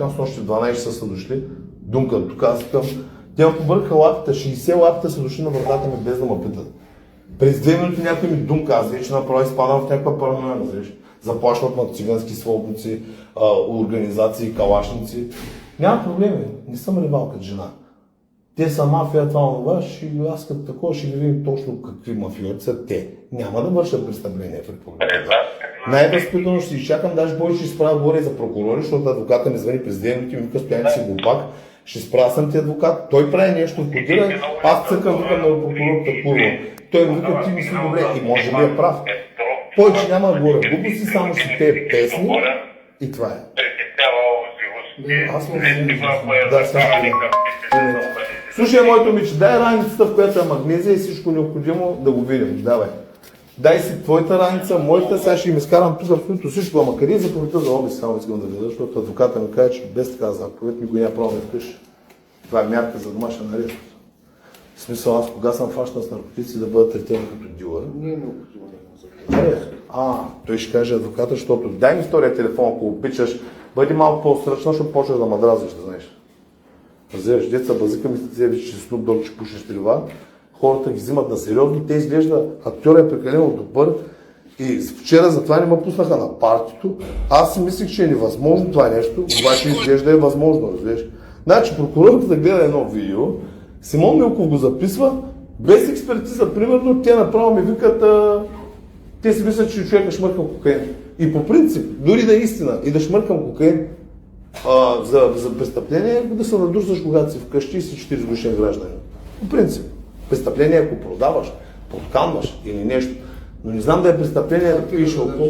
чакам с нощи в 12 часа са дошли, думкат тук, аз към. Те ме побърка лапите, 60 лапите са дошли на вратата ми без да ме питат. През 2 минути някой ми думка, аз вече направо изпадам в някаква параноя, разбираш. Заплашват на цигански свободници, организации, калашници. Няма проблеми, не съм рибал като жена. Те са мафия, това, аз като такова ще ги видим точно какви мафиоти са те. Няма да вършат престъпления в републиката. Най-възпитано ще изчакам, даже бой ще изправя горе за прокурори, защото адвоката ми звъни през 2 минути и ми вика, стояни си глупак, ще спра съм ти адвокат, той прави нещо, входира, аз цъкам, викам на прокурората курва. Той ми вика, ти мисли добре и може би е прав. Повече няма да говоря глупости, само ще те песни и това е. Аз му да, слушай, моето момиче, дай раницата, в която е магнезия и всичко необходимо да го видим. Давай. Дай си твоята раница, моята, сега ще им изкарам тук абсолютно всичко, ама къде е заповедта за обиск, само искам да видя, защото адвоката ми каже, че без така заповед ми го няма право да вкъщи. Това е мярка за домашен арест. В смисъл, аз кога съм фащан с наркотици да бъда третиран като дилър? Не е необходимо. Той ще каже адвоката, защото дай ми втория телефон, ако обичаш, бъди малко по-сръчна, защото почваш да ме дразниш, да знаеш. Разбираш, деца базика мислят, че Snoop Dogg ще пушиш трива, хората ги взимат на сериозно, те изглежда, актьорът е прекалено добър и вчера затова не ме пуснаха на партито. Аз си мислих, че е невъзможно това нещо, обаче изглежда е възможно, разбираш. Значи прокурорът гледа едно видео, Симон Милков го записва, без експертиза, примерно, те направо ми викат, те си мислят, че човека шмъркам кокаин. И по принцип, дори да е истина и да шмъркам кокаин, за престъпление да се надушваш, когато си вкъщи и си 40 годишен гражданин. По принцип. Престъпление, ако продаваш, подканваш или нещо. Но не знам да е престъпление да пиеш около.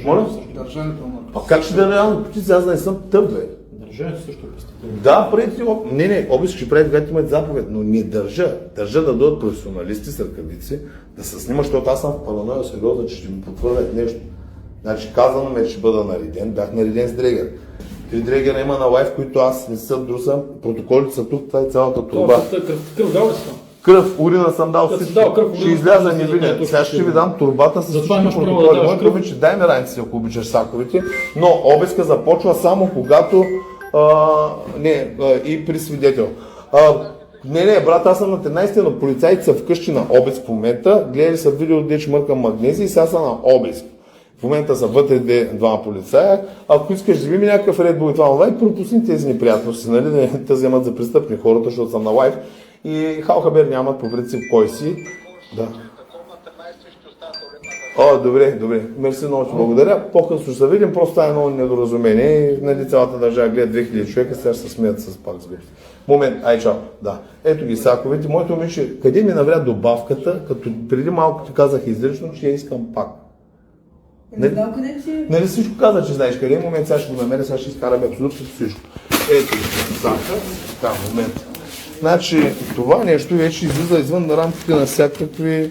Моля? Държането на... Как ще да реално наркотици? Аз не съм тъп, бе. Държането също е престъпление. Да, преди не, обиск ще прави, когато имат заповед, но не държа. Държа да дойдат професионалисти с ръкавици, да се снимат, защото аз съм в параноя сериозно, че ще ми потвърдят нещо. Значи казано ме, че ще бъда нареден, бях нареден с дрегер. 3 дрегера има на лайф, които аз не съм друсам, протоколите са тук, това е цялата турба. Кръв дал ли си? Кръв, урина съм дал всичко. Ще изляза не видя. Сега ще ви дам турбата с всички протоколи. Моето обича, дай ми раници, ако обичаш саковите, но обиска започва само когато и при свидетел. Не, брат, аз съм на 13, но полицайите са вкъщи на обиск в момента, гледали са видео, де чмъркам магнезия и сега са на обиск. В момента са вътре двама полицая. Ако искаш да видим някакъв Red Bull и това онлайн, пропусни тези неприятности, нали, да те вземат за престъпни хората, защото съм на лайв. И халхабер нямат по принцип кой си. Да. Добре. Мерси, много ти благодаря. По-късно ще се видим, просто това е много недоразумение. Нали, цялата държава гледа 2000 човека, сега ще се смеят с пак с гости. Момент, чао. Да. Ето ги саковете. Моето момиче, къде ми навря добавката, като преди малко ти казах изрично, че я искам пак. Нали всичко каза, че знаеш къде е момент, сега ще го намеря, сега ще изкараме абсолютно всичко. Ето сака, така, момент. Значи това нещо вече излиза извън рамките на всякакви,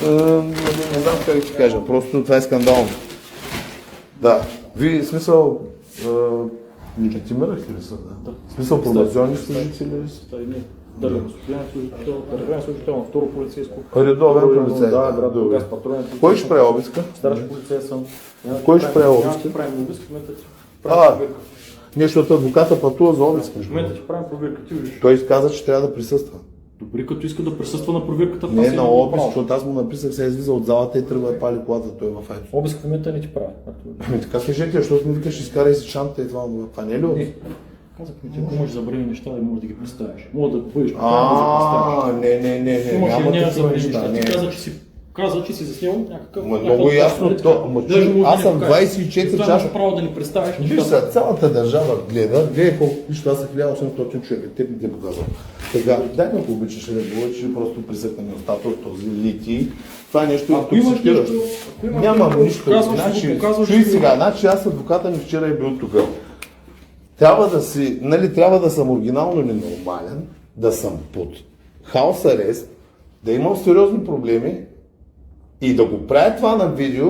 не знам как ти кажа, просто това е скандално. Да, вие смисъл, легитимирахте ли са? Да. Смисъл пробационни служители ли са? Държавен служител на второ полицейско. Редовен полицай. Да, брат, Бургас патрулен. Кой ще прави обиска? Старши полицай съм. Кой ще прави обиска? Ще правим обиска, в момента ти правим проверка. Нещо от адвоката пътува за обиска. В момента ти правим проверка, ти виж. Той каза, че трябва да присъства. Добре, като иска да присъства на проверката. Не на обиск, защото аз му написах, сега излиза от залата и тръгва да пали колата, той е в Айдос. Обиск в момента не ти прави. Така кажете, защото ми викаш, изкарай си чантата и това не е ли обиск? Казах ми, ти ако можеш да забрани неща, да можеш да ги представиш. Мога да бъдеш не, няма такива неща. Каза, че си заснил някакъв... Много ясно, аз съм 24 часа. Имаш право да ни представиш. Виж сега, цялата държава гледа колко пише, аз са 1800 човека, те не те показват. Така, дай ме обичаш да говори, че просто присъкнем устата от този литий. Това е нещо интоксикиращо. Нямам нищо. Чуй сега, значи аз адвоката ми вчера е бил тук. Трябва да съм оригинално ненормален, да съм под хаус арест, да имам сериозни проблеми и да го правя това на видео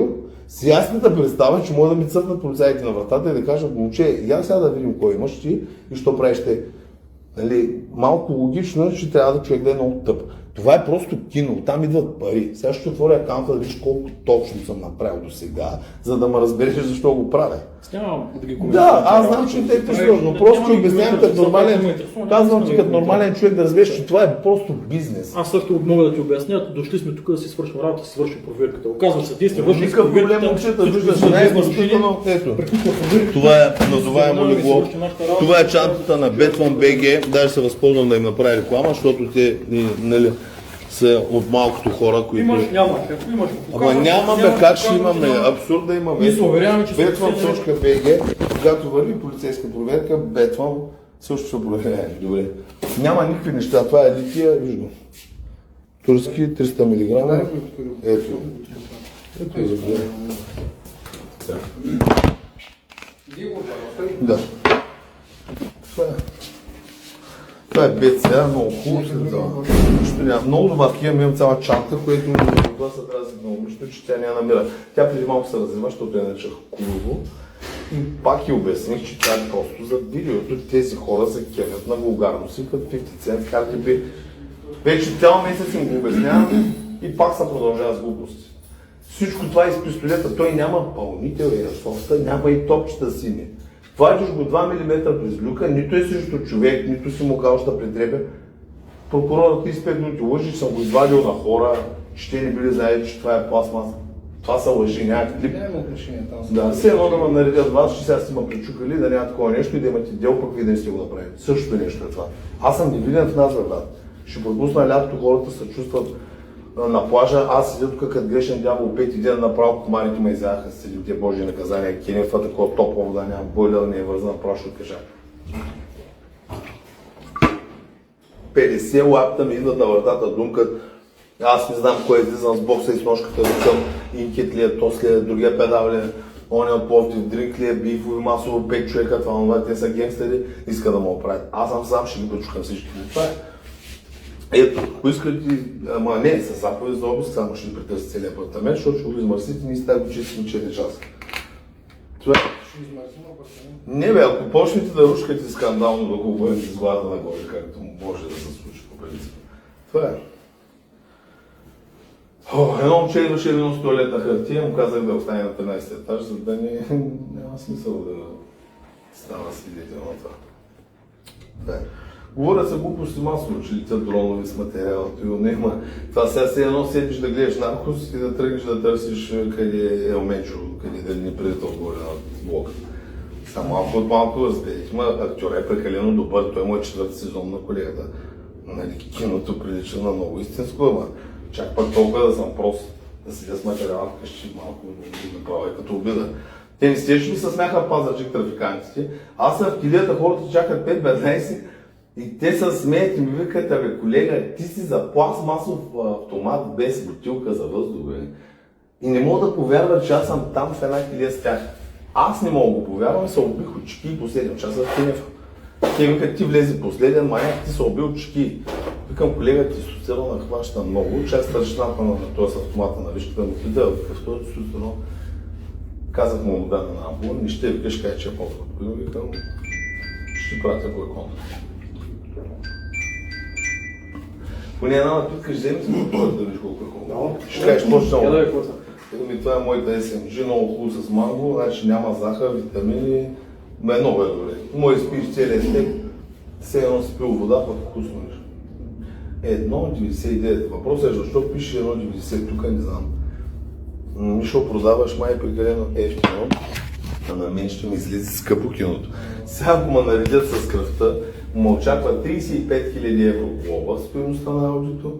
с ясната представа, че мога да ми цъфнат полицаите на вратата и да кажат, момче, я сега да видим кой имаш ти и що правиш те. Малко логично, че трябва да човек да е много тъп. Това е просто кино, там идват пари. Сега ще отворя акаунта да видиш колко точно съм направил до сега, за да ме разбереш защо го правя. Няма да ги коментирам. Да, аз знам, че не те интересува, но просто ти обяснявам като нормален, казвам ти като нормален човек да разбереш, че това е просто бизнес. Аз също мога да ти обясня, дошли сме тук да си свършим работа, да си свършим проверката. Оказва се, ти сте вършили Никакъв проблем, момчета, виждаш най-възможно. Ето, това е назоваемо легло. Това е чантата на Betfan BG. Даже се възползвам да им направя реклама, защото те, нали, са от малкото хора, които... Имаш, нямаш. Ама нямаме, как ще имаме, абсурд да имаме. Ние се уверяваме, че Betfan.bg, когато върви полицейска проверка, Betfan също са проверяеми. Добре. Няма никакви неща, това е лития, виждам. Турски, 300 мг. Ето. Ето е за да. Това е БЦА, много хубаво се дава. Много добавки имам цяла чанта, което това се трябва да се много нищо, че тя няма намира. Тя преди малко се развива, защото я наричах Кулово. И пак я обясних, че това е просто за видеото. Тези хора се кефят на вулгарност и като 50 Cent, Cardi B. Вече цял месец им го обяснявам и пак се продължава с глупости. Всичко това из пистолета, той няма пълнител и софта, няма и топчета сини. Вадиш го 2 мм през люка, нито е срещу човек, нито си му казал, ще претребя. Прокурорът 35 минути лъжи, че съм го извадил на хора, че те не били знаели, че това е пластмаса. Това са лъжи, няма клип. Да, все едно да ме наредят вас, че сега сте ме причукали, да няма такова нещо и да имате дел, пък вие да не сте го направили. Същото нещо е това. Аз съм невинен в нас, брат. Ще пропусна лятото, хората се чувстват на плажа, аз седя тук като грешен дявол, пети ден направо комарите ме изяха, седи от тия Божии наказания, кенефа, такова топла вода, няма бойлер, не е вързана, направо ще откажа. 50 лапта ми идват на вратата, думкат, аз не знам кой е излизан с бокса и с ножката, викам, инкет ли е, тос ли е, другия педал ли е, он е от Пловдив, дринк ли е, бифови масово, 5 човека, това, те са генгстери, иска да му оправят. Аз съм сам, ще ги почукам всички. Това е. Ето, ако искате, ама не, с заповед за обиск, само ще ви претърси целият апартамент, защото ще го измърсите, ние сте го чистим 4 часа. Това е. Не бе, ако почнете да рушкате скандално, да го обърнете с главата нагоре, както може да се случи по принцип. Това е. Едно момче идваше едно с туалетна хартия, му казах да остане на 13 етаж, за да няма смисъл да стана свидетел на това. Това е. Говорят се глупости масово, че летят дронове с материала, няма. Това сега се едно седиш да гледаш наркос и да тръгнеш да търсиш къде е Елменчо, къде да ни предател горе на блока. Само малко от малко разберихме, актьора е прекалено добър, той му е 4-ти сезон на колегата. Нали, киното прилича на много истинско, ама чак пак толкова да съм прост, да седя с материала вкъщи малко да направя като обида. Те не стеше ли се смяха в Пазарджик трафикантите, аз съм в килията, хората чакат 5-15 и те се смеят и ми викат, абе колега, ти си за пластмасов автомат без бутилка за въздух, бе. И не мога да повярвам, че аз съм там в една килия с тях. Аз не мога да го повярвам, се убих от чеки и последен час в Кенефа. Те викат, ти влезе последен, маяк, ти се убил от чеки. Викам, колега, тестостерона хваща много, че аз старшината на този автомата на вишката му пита, какъв този тестостерон. Казах му да на амбула, не ще викаш кай, че е по-скъпо. Викам, ще пратя кой контакт. Поне една напитка ще вземете, но да виж колко е хубаво. Ще кажеш точно. Това е моята SMG, много хубаво с манго, значи няма захар, витамини, много е добре. Може да спиш целия стек, все едно си пил вода, пък вкусно нещо. 1,99. Въпросът е защо пише 1,90, тук не знам. Мишо продаваш май прекалено ефтино, а на мен ще ми излезе скъпо киното. Сега ако ме наредят с кръвта, му очаква 35 000 евро глоба стоеността на аудито,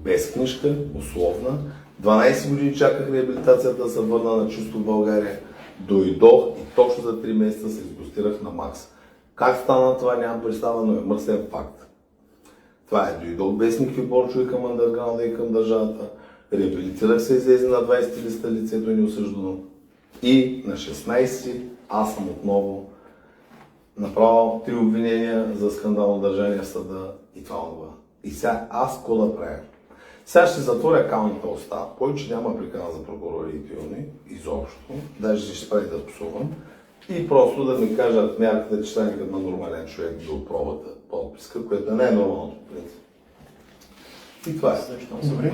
без книжка, условна. 12 години чаках реабилитацията да се върна на чисто в България. Дойдох и точно за 3 месеца се изгостирах на Макс. Как стана това, нямам представа, но е мръсен факт. Това е, дойдох без никакви борчове към андерграунда и към държавата. Реабилитирах се, излезе на 20 листа, лицето е неосъждано. И на 16 аз съм отново направил 3 обвинения за скандално държание в съда и това. И сега аз какво да правя? Сега ще затворя акаунта уста, повече няма прикана за прокурори и пиони, изобщо, даже ще прави да псувам и просто да ми кажат мярката, че стане като на нормален човек до пробата подписка, което не е нормалното принцип. И това е. Добре.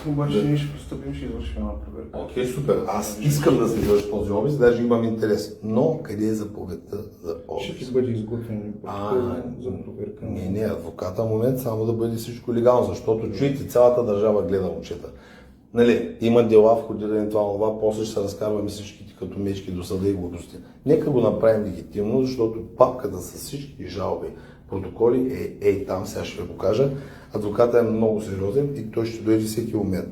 Обаче ние ще пристъпим, ще извършим една проверка. Окей, супер. Аз искам да се извърши този обиск, даже имам интерес. Но къде е заповедта за Ще обиск? ти бъде изготвен протокол за проверка. Не, адвоката в момент само да бъде всичко легално, защото чуйте, цялата държава гледа момчета. Нали, има дела в входиране това, после ще се разкарваме всичките като мечки до съда и глупости. Нека го направим легитимно, защото папката с всички жалби, протоколи там, сега ще ви покажа. Адвоката е много сериозен и той ще дойде всеки момент.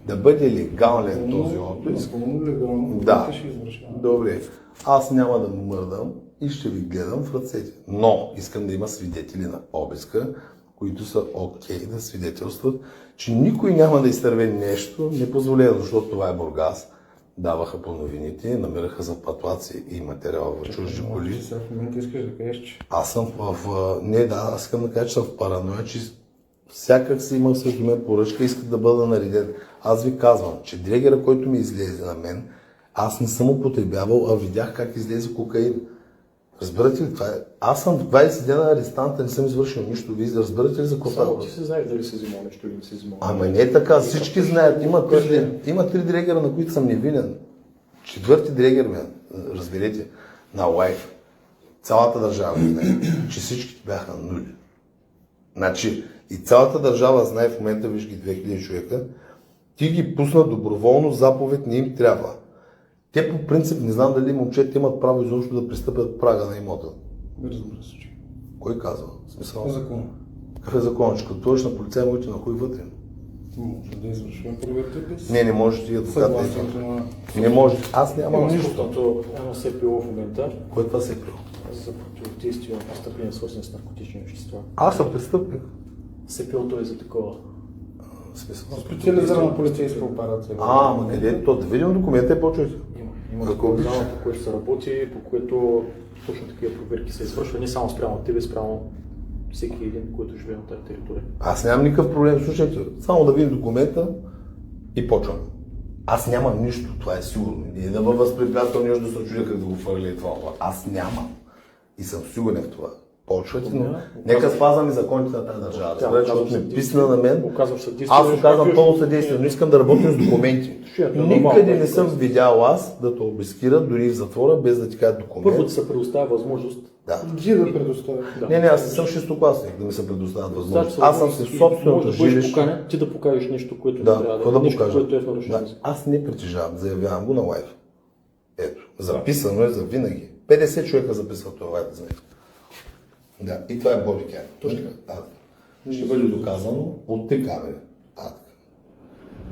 Да бъде легален този отпуск. Легално, Да. ще извършваме. Добре. Аз няма да му мърдам и ще ви гледам в ръцете. Но искам да има свидетели на обиска, които са окей да свидетелстват, че никой няма да изтърве нещо непозволено, защото това е Бургас. Даваха по новините, намираха за патлаци и материал в чужди коли. Сега в момента искаш да кажеш, че Аз съм аз искам да кажа, че съм в параноя, че всякак си има срещу мен поръчка и искат да бъда нареден. Аз ви казвам, че дрегера, който ми излезе на мен, аз не съм употребявал, а видях как излезе кокаин. Разбирате ли това? Аз съм 20 дена арестанта, не съм извършил нищо. Вие разбирате ли за какво Само става? ти се знаеш дали си взимал нещо или не си взимал. Ама не е така, всички знаят. Има три дрегера, на които съм невинен. Четвърти дрегер, разберете, на лайф. Цялата държава знае, че всички бяха нули. Значи, и цялата държава знае в момента, виж ги 2000 човека, ти ги пусна доброволно, заповед не им трябва. Те по принцип, не знам дали момчета имат право изобщо да пристъпят прага на имота. разбира се, че Кой казва? В смисъл? по закон Какъв е законът? Че като отвориш на полицай, можете на хуй вътре. може да извършваме проверка без Не може ти адвокат. съгласието на... Не може. Аз нямам нищо. Защото едно СПО в момента Кой това се е приел? за противодействие на престъпления, свързани с наркотични вещества. Аз съм престъпник. СПО-то е за такова. В смисъл? Специализирана полицейска операция. Ама къде е то? Да видим документа и почвайте. Има Какво такова дело, по което се работи, по което точно такива проверки се извършва, не само спрямо тебе, спрямо всеки един, който живее на тази територия. Аз нямам никакъв проблем. Слушайте, само да видим документа и почвам. Аз нямам нищо, това е сигурно. Не да ме възпрепятствам нещо да се чудя как да го фърля и това. Аз нямам. И съм сигурен в това. Почвайте, но нека спазваме законите на тази държава. Защото ме писна на мен. Оказваш съдействие. Аз оказвам пълно съдействие, но искам да работя с документи. Никъде не съм видял аз да те обискират, дори в затвора, без да ти кажат Първо документ. ти се предоставя възможност. Да. Ти да предоставя. Да. Не, аз не съм шестокласник да ми се предоставят възможност. Значи, Аз съм си собственото може да бъдеш жилище. поканен, ти да покажеш нещо, което Да, не трябва какво да да нещо, покажа? което е в нарушение. Да, аз не притежавам, заявявам го на лайв. Ето, записано е за винаги. 50 човека записват това лайв, знаете. Да, и това е бодикер. Точно така. Ще бъде доказано от три камери.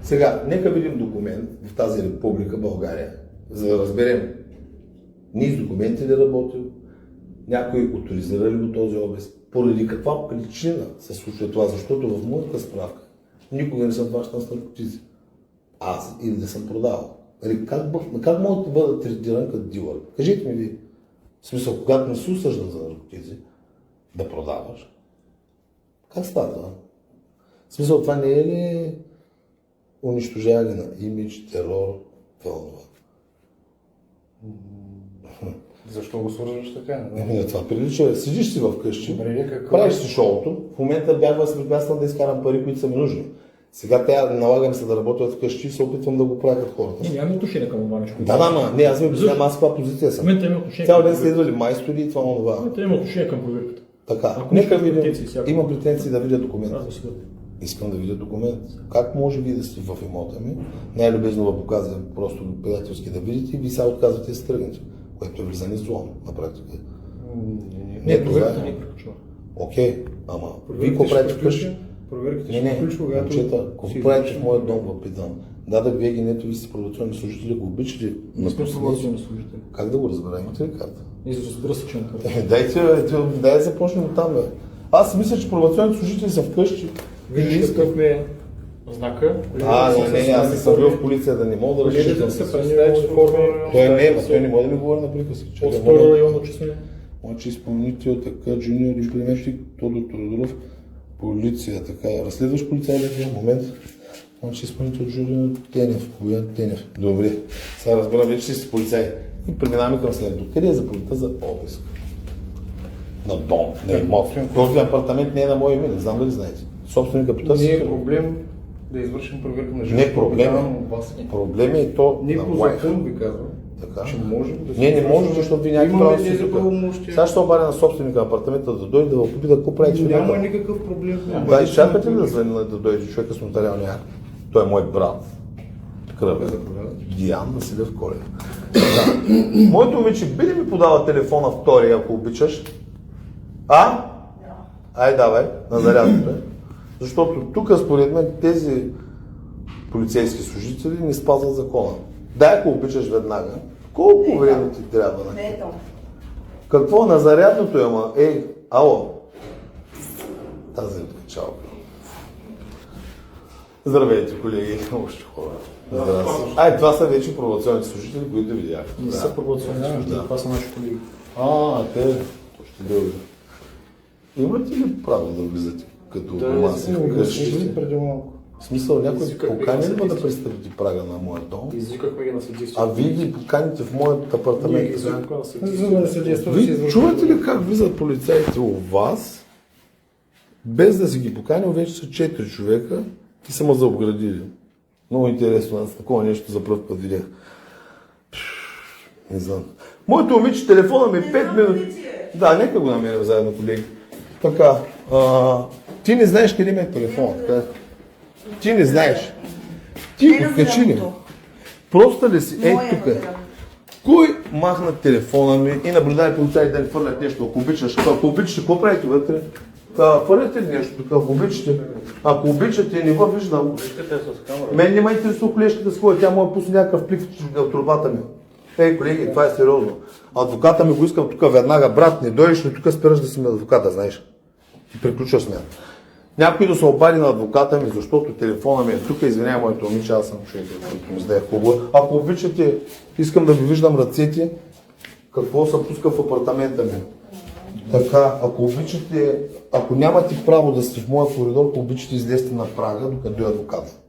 Сега, нека видим документ в тази република България, за да разберем ние с документи ли работил, някой оторизира ли го този обиск, поради каква причина се случва това, защото в моята справка никога не съм хващан с наркотици. Аз или да съм продавал. Как мога да бъда третиран като дилър? Кажете ми ви, в смисъл, когато не си осъждан за наркотици, да продаваш, как става това? В смисъл, това не е ли унищожаване на имидж, терор, това? Защо го свързваш така? Еми, това прилича. Седиш си вкъщи, Добре, какво? правиш си шоуто, в момента бях възпрепятстван да изкарам пари, които са ми нужни. Сега тя налагам се да работя вкъщи и се опитвам да го правя като хората. Ние нямаме отношение към това нещо. Да, не, аз ви обяснявам аз каква позиция В съм. момента имаме отношение Цял към ден следвали майстори и това В онова. момента имаме отношение към проверката. Така, Ако нека нямаш видим. претенции, всяко. Има претенции да видя документ. Аз да си бъда. Искам да видя документ. Как може вие да сте в имота ми? Най-любезно ви показвам просто приятелски да видите и ви сега отказвате да се тръгнете, което е влизане зло на практика. Не, това проверката е. не приключва. Окей, ама вие какво правите вкъщи? Проверките Не, ще не, приключва, когато... момчета, какво си правите в извършим моят дом, проверка. въпитам? Да, вие генето, ви сте провокационни служители, го обичате. Не сме провокационни служители. Как да го разбера? Имате ли карта? Разбира се, че на карта. Дай да започнем от там, бе. Аз мисля, че провокационните служители са вкъщи. Виждаш какъв ми е знака. Не, аз не съм бил в полиция, да не мога да разчитам. се представя, че форми. Той не може да ми говори на приказки. От Чакай, второ моля. районно, че сме. Младши изпълнител, така, джуниор, имплементник, Тодор Тодоров, полиция, така, разследващ полицай ли в момент? Младши изпълнител, джуниор, Тенев, Боян Тенев. Добре, сега разбира вече си полицай. И преминаваме към следното. Къде е заповедта за обиск? На дом, на имот. Този апартамент не е на мое име, не знам дали знаете. Собственика потърси. Не е проблем да извършим проверка на Не жилището. проблем. От вас. Проблем е и то Не на по лайф. закон ви казвам, Така. че можем да Не може, защото ви някакви Имаме права си тези тук. правомощия. Сега ще се обадя на собственика на апартамента да дойде да попита какво прави Няма човека. никакъв проблем. Да, изчакате ли да звъни да дойде човека с нотариалния акт? Той е мой брат. Кръвен. Диан Василев Колев. Да. Моето момиче, би ли ми подава телефона втори, ако обичаш? А? Ай, давай, на зарядата. Защото тук, според мен, тези полицейски служители не спазват закона. Дай, ако обичаш веднага. Колко време ти трябва? Какво на зарядното има? Ей, ало. Тази е чалка. Здравейте, колеги, още хора. Здравейте. Ай, това са вече провокационните служители, които видях. Не са провокационни служители, това са наши колеги. Те още дълго. Имате ли право да влизате като дома си вкъщи? преди малко. В смисъл, някой Извикахме покани ги ли на ме да съдействие. пристъпите прага на моя дом? Извикахме ги на съдействие. А вие ги поканите в моят Ние ги апартамент. извикахме на За съдействие. да не се действа, да се Вие извършва. чувате ли как влизат полицаите у вас, без да си ги поканил, вече са 4 човека и са ме заобградили. Много интересно, аз такова нещо за пръв път видях. Не знам. Моето момиче, телефона ми е 5 минути. Да, нека го намерим заедно, колеги. Така, ти не знаеш къде ми е телефон, така? Ти не знаеш. Ти откачи ли? Просто ли си? Ей, тук е. Кой махна телефона ми и наблюдай полицаи да ни фърлят нещо, ако обичаш? Ако обичате, какво правите вътре? Фърляте ли нещо тук, ако обичате? Ако обичате, не го виждам. Мен не ме интересува колежката с кой, тя му е пусне някакъв плик от трубата ми. Ей, колеги, това е сериозно. Адвоката ми го искам тук веднага, брат, не дойдеш ли тук, спираш да си ми адвоката, знаеш. И приключваш с мен. Някой да се обади на адвоката ми, защото телефона ми е тук, извинявай моето момиче, аз съм човек, който ми знае хубаво. Ако обичате, искам да ви виждам ръцете, какво се пуска в апартамента ми. Така, ако обичате, ако нямате право да сте в моя коридор, ако обичате, излезте на прага, докато е адвокат.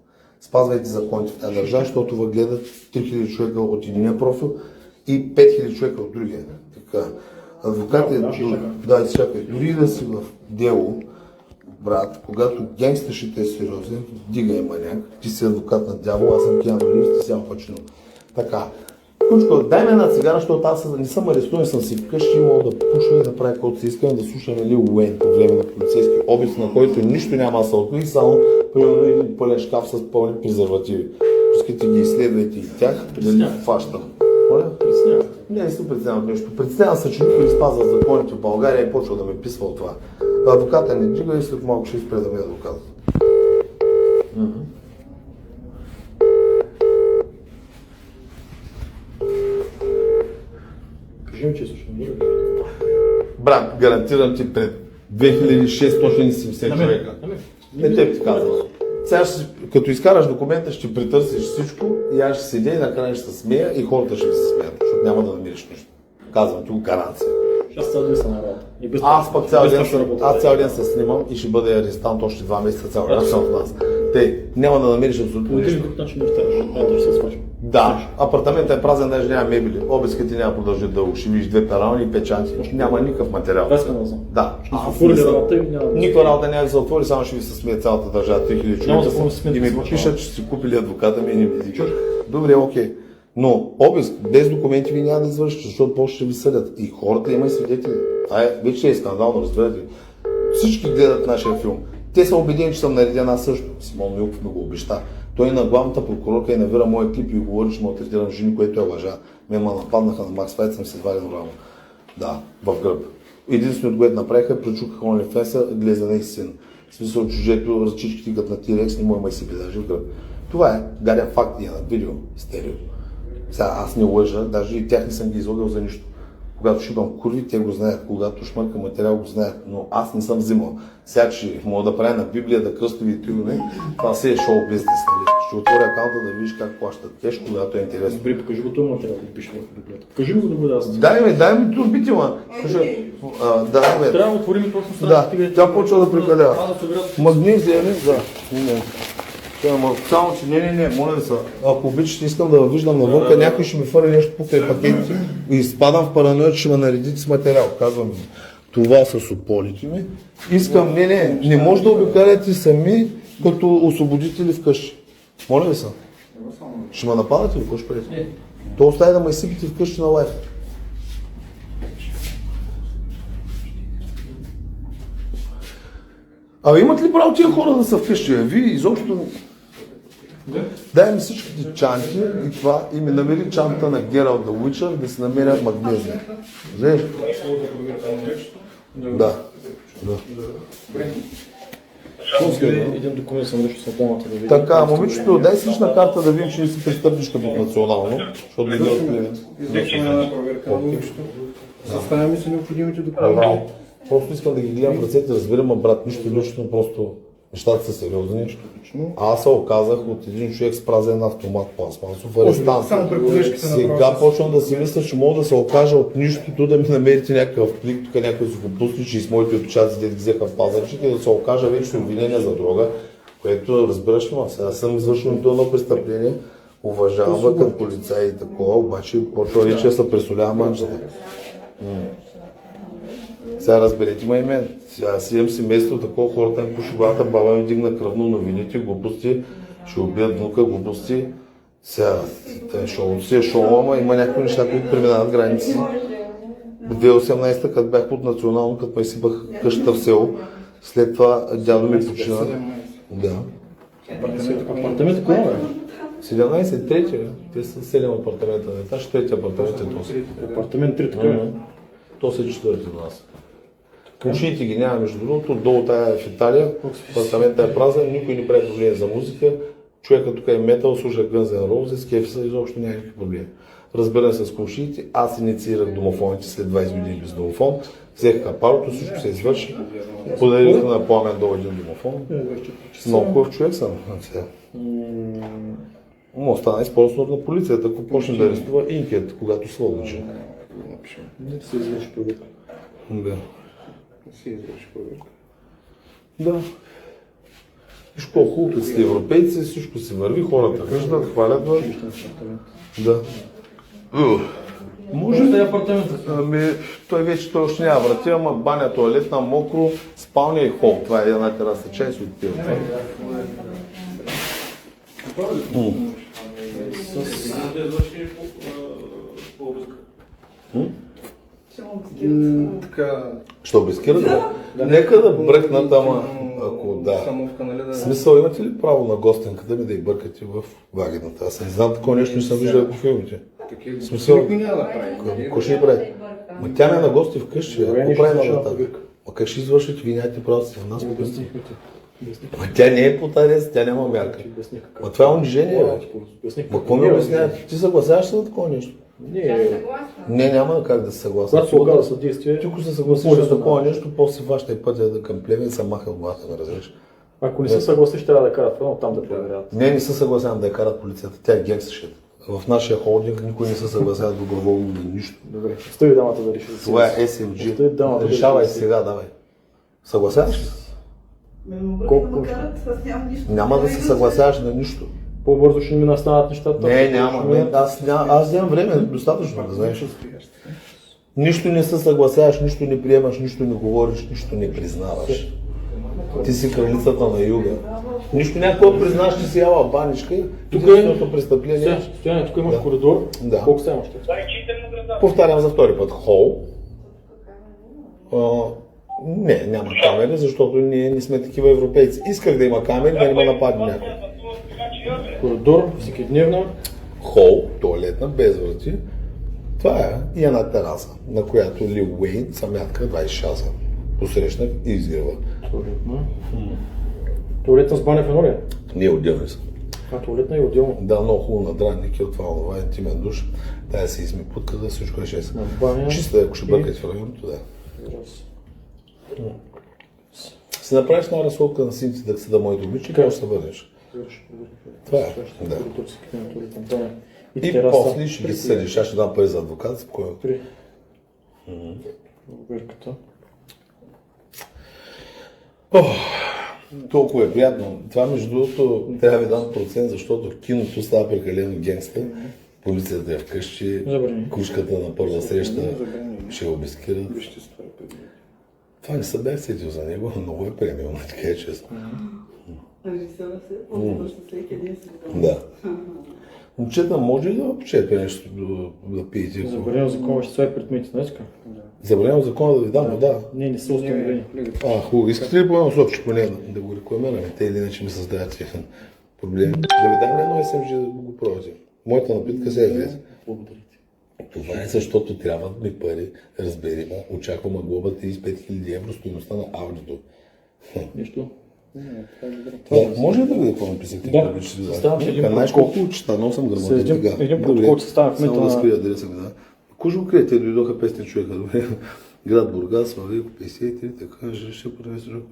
Спазвайте законите в тази държава, защото ви гледат 3000 човека от единия профил и 5000 човека от другия. Така, адвокат е, да, изчакай, дори да си в дело, брат, когато генгстършите е сериозен, дигай маняк, ти си адвокат на дявол, аз съм Киану Ривз, ти си Алпачино. Така. Кучко, дай ме една цигара, защото аз не съм арестуван, съм си вкъщи, мога да пуша и да правя каквото си искам, да слушам Лил Уейн по време на полицейски обиск, на който нищо няма да се открие, само примерно един пълен шкаф с пълни презервативи. Искате ги изследвайте и тях, дали фащам. Не се притеснявам от нещо. Притеснявам се, че никой не спазва законите в България и почва да ме писва от това. Адвоката не дига и след малко ще изпре да ми адвокат. Кажи ми, че слушам. Брат, гарантирам ти пред 2670 човека. Не те ти казвам. Сега като изкараш документа, ще притърсиш всичко и аз ще седя и накрая ще се смея и хората ще ми се смеят, защото няма да намериш нищо. Казвам ти го гаранция. Аз цял ден съм на работа. Аз пък цял ден се снимам и ще бъда арестант още 2 месеца цял ден съм в нас. Те, няма да намериш абсолютно нищо. По начин не ставаш. Ето ще се свачам. Да, апартаментът е празен, даже няма мебели. Обиските няма продължи дълго. Ще видиш 2 перални и 5 чанти. Няма никакъв материал. Аз искам да знам. Да. Ще се отвори работа и няма. Никаква работа няма да се отвори, само ще ви се смее цялата държава, 3000 Няма да човека се смеят, и ми да се пишат, че си купили адвоката ми и не ми викат. Добре, окей. Но обиск без документи ви няма да извършите, защото после ще ви съдят. И хората има и свидетели. Това е, вече е скандално, разбирате ли. Всички гледат нашия филм. Те са убедени, че съм нареден аз също. Симон Милков ми го обеща. Той на главната прокурорка и навира моя клип и говори, че малтретирам жени, което е лъжа. Мен ме нападнаха на Макс Файт, съм се извадил рамо. Да, в гръб. Единственото, което направиха, пречукаха OnlyFans, глезане и син. В смисъл, чужето, ръчичките като на T-Rex, не му има и себе даже в гръб. Това е гаден факт, и на видео, стерео. Сега аз не лъжа, даже и тях не съм ги излагал за нищо. Когато шибам курви, те го знаят, когато шмърка материал, го знаят, но аз не съм взимал. Сега, че мога да правя на Библия, да кръстови и тюрми, това си е шоу бизнес, нали? Ще отворя акаунта да видиш как плащат кеш, когато е интересно. Добре, покажи го този материал, да пише в библията. Покажи го, за да го да аз. Дай ми турбите, ма. Да, бе. Трябва да отворим точно Да, тя почва да прекалява. Да се берат. Магнезия, не? Да. Не. Само, че не, моля ви се, ако обичате, искам да виждам навънка, някой ще ми фърли нещо покрай пакетите и изпадам в параноя, че ще ме наредите с материал, казвам ви. Това са сополите ми. Искам, не може да обикаляте сами като освободители вкъщи. Моля ли са? Ще ме нападате ли? Какво ще правите? Не. То остави да ме изсипите вкъщи на лайф. А имат ли право тия хора да са вкъщи? Вие изобщо... Дай ми всичките чанти и това и ми намери чантата на Гералт the Witcher да си намеря магнезия. Знаеш? Да. Един документ съм вършил с дамата да видим. Така, момичето, дай си лична карта да видим, че не си престъпниш като национално, защото не идва Плевен. Извършваме една проверка на момичето. Съставяме си необходимите документи. Просто искам да ги гледам в ръцете, разбирам, брат, нищо лично, просто нещата са сериозни. Аз се оказах от един човек с празен автомат пластмасов арестант. Само при колежките на Сега правата. почвам да си мисля, че мога да се окажа от нищото, да ми намерите някакъв плик, тук някой си го пусне, че и с моите отпечатъци да ги взеха в пазарчик и да се окажа вече обвинение за дрога, което разбираш ли, сега съм извършил нито едно престъпление, уважавам към полицаи и такова, обаче почва вече да се пресолява манчета. Сега разберете ме и мен. Сега си имам семейство, такова хората ми пуши главата, баба ми дигна кръвно новините, глупости, ще убият внука, глупости. Сега, шоуто си е шоу, ама има някакви неща, които преминават граници. В 2018-та, като бях под национално, като ме изсипах къщата в село, след това дядо ми почина. Да. Апартамент кой е? 17, третия. Те са 7 апартамента на етаж, третия апартамент е този. Апартамент 3, така е. То са четвърти до нас. Комшиите ги няма, между другото, долу тая е в Италия, апартаментът е празен, никой не прави проблеми за музика, човека тук е метал, слуша Guns N' Roses, кефиса, изобщо няма никакви проблеми. Разбирам се с комшиите, аз инициирах домофоните след 20 години без домофон, взех капарото, всичко се извърши, подарих на Пламен долу един домофон. Много хубав човек съм. Но стана използвано на полицията, ако почне да арестува инкет, когато се облича. Не се извърши проверка. Да. Си извърши проверка. Да. Виж колко хубаво, като сте европейци, всичко си върви, хората виждат, хвалят ме. Да. Може да е апартамент. Ами, той още няма врати, ама баня, туалетна, мокро, спалня и хол. Това е една тераса, чай си отпива. Така... Що обискират? Нека да бръкнат, ама ако да. Само в каналя да... Смисъл, имате ли право на гостенката ми да й бъркате в вагината? Аз не знам такова нещо, не съм виждал по филмите. Такива... Смисъл... Никой няма да прави. Какво ще й прави? Ма тя не е на гости вкъщи, какво прави на вратата? Ма как ще извършите? Вие нямате право да си в нас по къщи. Ма тя не е под арест, тя няма мярка. Ма това е унижение, бе. Ма какво ми обяснявате? Ти съгласяваш се на такова нещо? Не, няма как да се съглася. Когато се оказа съдействие, Ти ако се съгласиш за такова нещо, после ваща пътя да към Плевен се маха от главата, ме разбираш. ако не се съгласиш, трябва да карат, но там да проверяват. Не се съгласявам да я карат полицията. Тя е генгстър. В нашия холдинг никой не се съгласява доброволно на нищо. Добре, остави дамата да реши. Това е SMG. Остави дамата да Решавай реши. сега, давай. Съгласяваш ли? Колко? Няма да се съгласяваш на нищо. По-бързо ще ми настанат нещата. Не, няма. Аз нямам време, достатъчно, да знаеш. Нищо не се съгласяваш, нищо не приемаш, нищо не говориш, нищо не признаваш. Ти си кралицата на юга. Нищо някой признаваш, че си яла баничка. Тук е едното престъпление. Стояне, тук имаш коридор. Да. Колко става още? Повтарям за втори път. Хол. Не, няма камери, защото ние не сме такива европейци. Исках да има камери, да не ме нападне някой. Коридор, всекидневна. Хол, туалетна, без врати. Това е и една тераса, на която Лил Уейн самятка 20 часа. Посрещнах и изгрева. Туалетна. Туалетна с баня в едно ли? Ние отделни са. Туалетна и отделно. Да, много хубаво надранник от това интимен душ. Тая се изми путката, всичко е 6. Баня. Чиста, ако ще бъркате в районото, да. Си направиш една разходка на сините да се да мои добичи, как ще се върнеш. Това е, да. И после ще ги съдиш, аз ще дам пари за адвокат, спокойно. Проверката. Толкова е приятно. Това, между другото, трябва да ви дам процент, защото киното става прекалено генгстър. Полицията е вкъщи, кучката на първа среща ще обискират. Това не се бях сетил за него, много е премиал, така е честно. Режисьора се отиваща всеки един си Да. Момчета, може ли да почерпя нещо да пиете? Забранено закон вещества и предмети, нали така? Забранено закона да ви дам вода. Не са установени. Хубаво. Искате ли по-едно сопче поне да го рекламираме? Те или иначе ми създават проблеми. Да ви дам едно SMG да го пробвате. Моята напитка се е влезе. Благодарите. Това е защото трябват ми пари, разбери ме. Очаквам глоба 35 000 евро стоеността на аудиото. Нищо. Може ли да видя какво написахте? Да. Съставям се един Знаеш протокол. колко чета, но съм С грамотен. един протокол се става в Само момента да на... скрия адреса ми, да. Кой ще го крие? Те дойдоха 500 човека. Добре. Град Бургас, Славейко, 53, така, ще първи срок.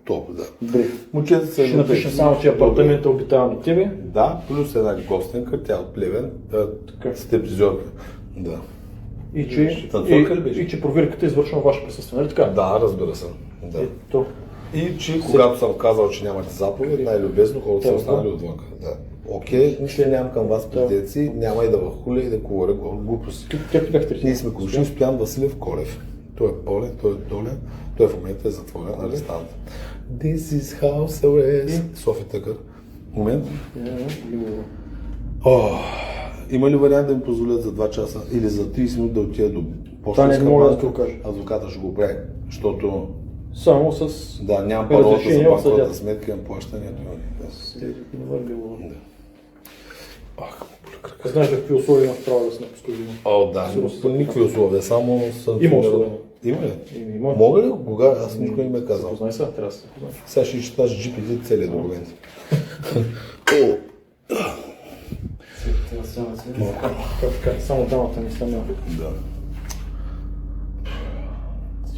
Топ, да. Добре. Момчета са Ще напиша само, че апартамента е обитаван от тебе. Да, плюс една гостенка, тя от Плевен, Така. степлизьорка. Да. И че проверката е извършена ваше присъствие, нали така? Да, разбира се. Да. Ето. И че когато съм казал, че нямате заповед, най-любезно хората са останали отвън. Да. Окей, нищо нямам към вас претенции, няма и да върхуля и да говоря глупости. Как бяхте? Ние сме Кошин Стоян Василев Колев. Той е болен, той е долен, той в момента е затворен арестант. This is house arrest. Софи Тъкър. Момент. Има ли вариант да ми позволят за 2 часа или за 30 минути да отида до почтенска мога да банка? ти го кажа. Адвоката ще го прави, защото Само с... да, нямам паролата за разрешение от банковата съдята. сметка, имам плащането. Знаеш в какви условия имаш право да се напускаш дома? О, да, по никакви условия, само съм... Има условия. Има ли? Има. Мога ли? Кога? Аз никой не ме е казал. Познай се, трябва да се познаеш. Сега ще четаш GPT целият документ. Как, само дамата не съм. Да.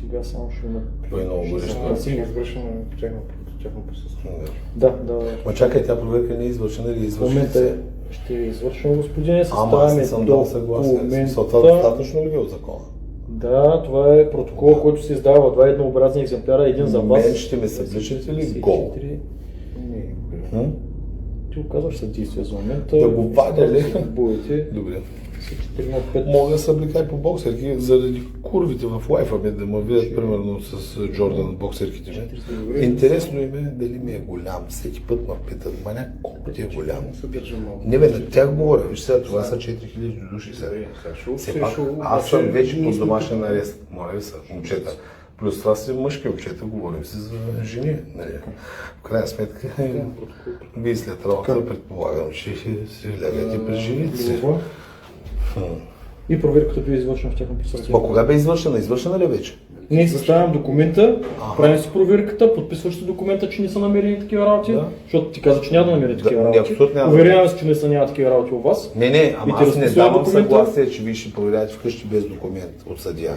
Сега само ще има... Това е много горещо. Насилие извършено тяхно присъствие. Да. Ма чакай, тя проверка не е извършена или е В извършена? момента ще е извършено, господине, Ама аз не съставяме съм дал съгласен. Това документа. достатъчно ли ви от закона? Да, това е протокол, който се издава в 2 еднообразни екземпляра, един за вас. Мен ще ме събличате ли гол? Не, ти оказваш съдействие за момента. Да го вадя ли? Будете. Добре. Са 4 от 5. Мога да се обликай по боксерки, заради курвите в лайфа ми, да ме видят примерно с Джордан боксерките ми. Интересно им е дали ми е голям. Всеки път ме питат, маня, колко ти е голям? Не бе, на тях говоря. Виж сега, това са 4000 души сега. Все пак, аз съм вече под домашен арест. Моля ви са, момчета. Плюс това си мъжки момчета, говорим си за жени. Нали? В крайна сметка, вие след работа предполагам, че си лягате през жените си. И проверката би извършена в тяхно присъствие. Ма кога бе извършена? Извършена ли вече? Ние съставям документа, правим си проверката, подписваш си документа, че не са намерени такива работи, Да. защото ти каза, че няма да намери такива не, работи. абсолютно няма да Уверявам се, че не са няма такива работи у вас. Не, ама И ти аз не разписва давам документа? съгласие, че вие ще проверявате вкъщи без документ от съдия.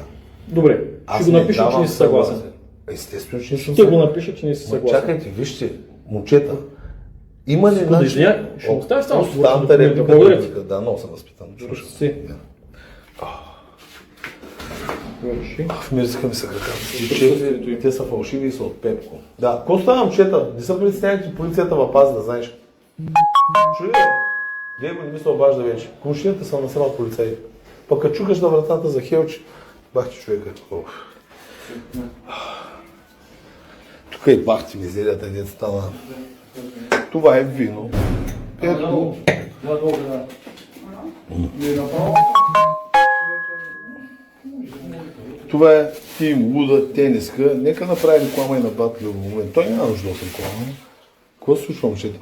Добре, ще го напиша, че не си съгласен. Естествено, че не съм Ще го напиша, че не си Ма съгласен. чакайте, вижте, момчета, има ли Секунда, извиня, ще му оставиш само оставната документа, реплика, благодаря ти. реплика. Да, много съм възпитан. Слушай. Си. Да. Реши. Вмирисаха ми се краката. Те са фалшиви и са от Пепко. Да, какво става, момчета? Не съм притеснен, че полицията ва пази, да знаеш. Чуй, Гего не ми се обажда вече. Комшината съм насрал полицаи. Пък като чукаш на вратата за Хелч, бахти човека. Тук и бахти мизерията, не стана. Това е вино. Ето. Това е Тим Луда тениска. Нека направи реклама и на Батли в момент. Той няма нужда от реклама. Какво се случва, момчета?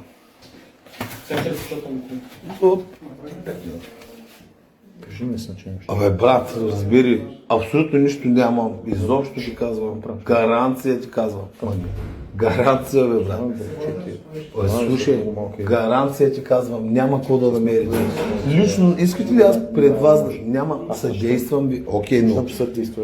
Оп. Кажи ми се, че имаш. Абе, брат, разбери, абсолютно нищо нямам. Изобщо ти казвам. Гаранция ти казвам. Гаранция, бе, брат. Бе, слушай, гаранция ти казвам, няма какво да намерите. Лично, искате ли аз пред вас да няма съдействам ви? Окей, но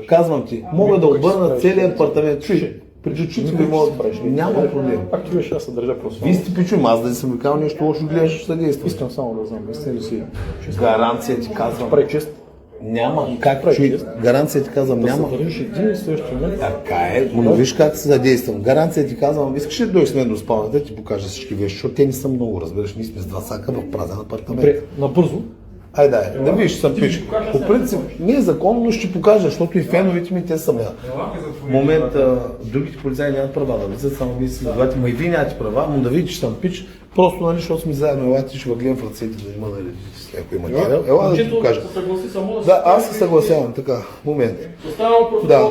казвам ти, мога да обърна целият апартамент. Чуй, пред очите ви мога да правиш. Няма проблем. Пак ти беше, аз се държа просто. Вие сте пичуем, аз да не съм ви казал нещо лошо, гледаш съдействам. Искам само да знам, истина ли си? Гаранция ти казвам. Прави чест. Няма. Как чуй? Гаранция ти казвам, няма. Държиш един и следващия момент. Така е, но виж как се задействам. Гаранция ти казвам, искаш ли да дойдеш с мен до спалнята, да ти покажа всички вещи, защото те не са много, разбираш, ние сме с 2 сака в празен апартамент. Добре, набързо. Айде, да виж, съм пич. По принцип, не е законно, но ще покажа, защото и феновете ми те съмняват. В момента другите полицаи нямат права да влизат, само вие си задавате, ма и вие нямате права, но да видите, че съм пич, просто, нали, защото сме заедно, елате, ще въгледам в ръцете, да има, нали, с някой материал. Ела да ти покажа. Да, аз се съгласявам, така, момент. Да,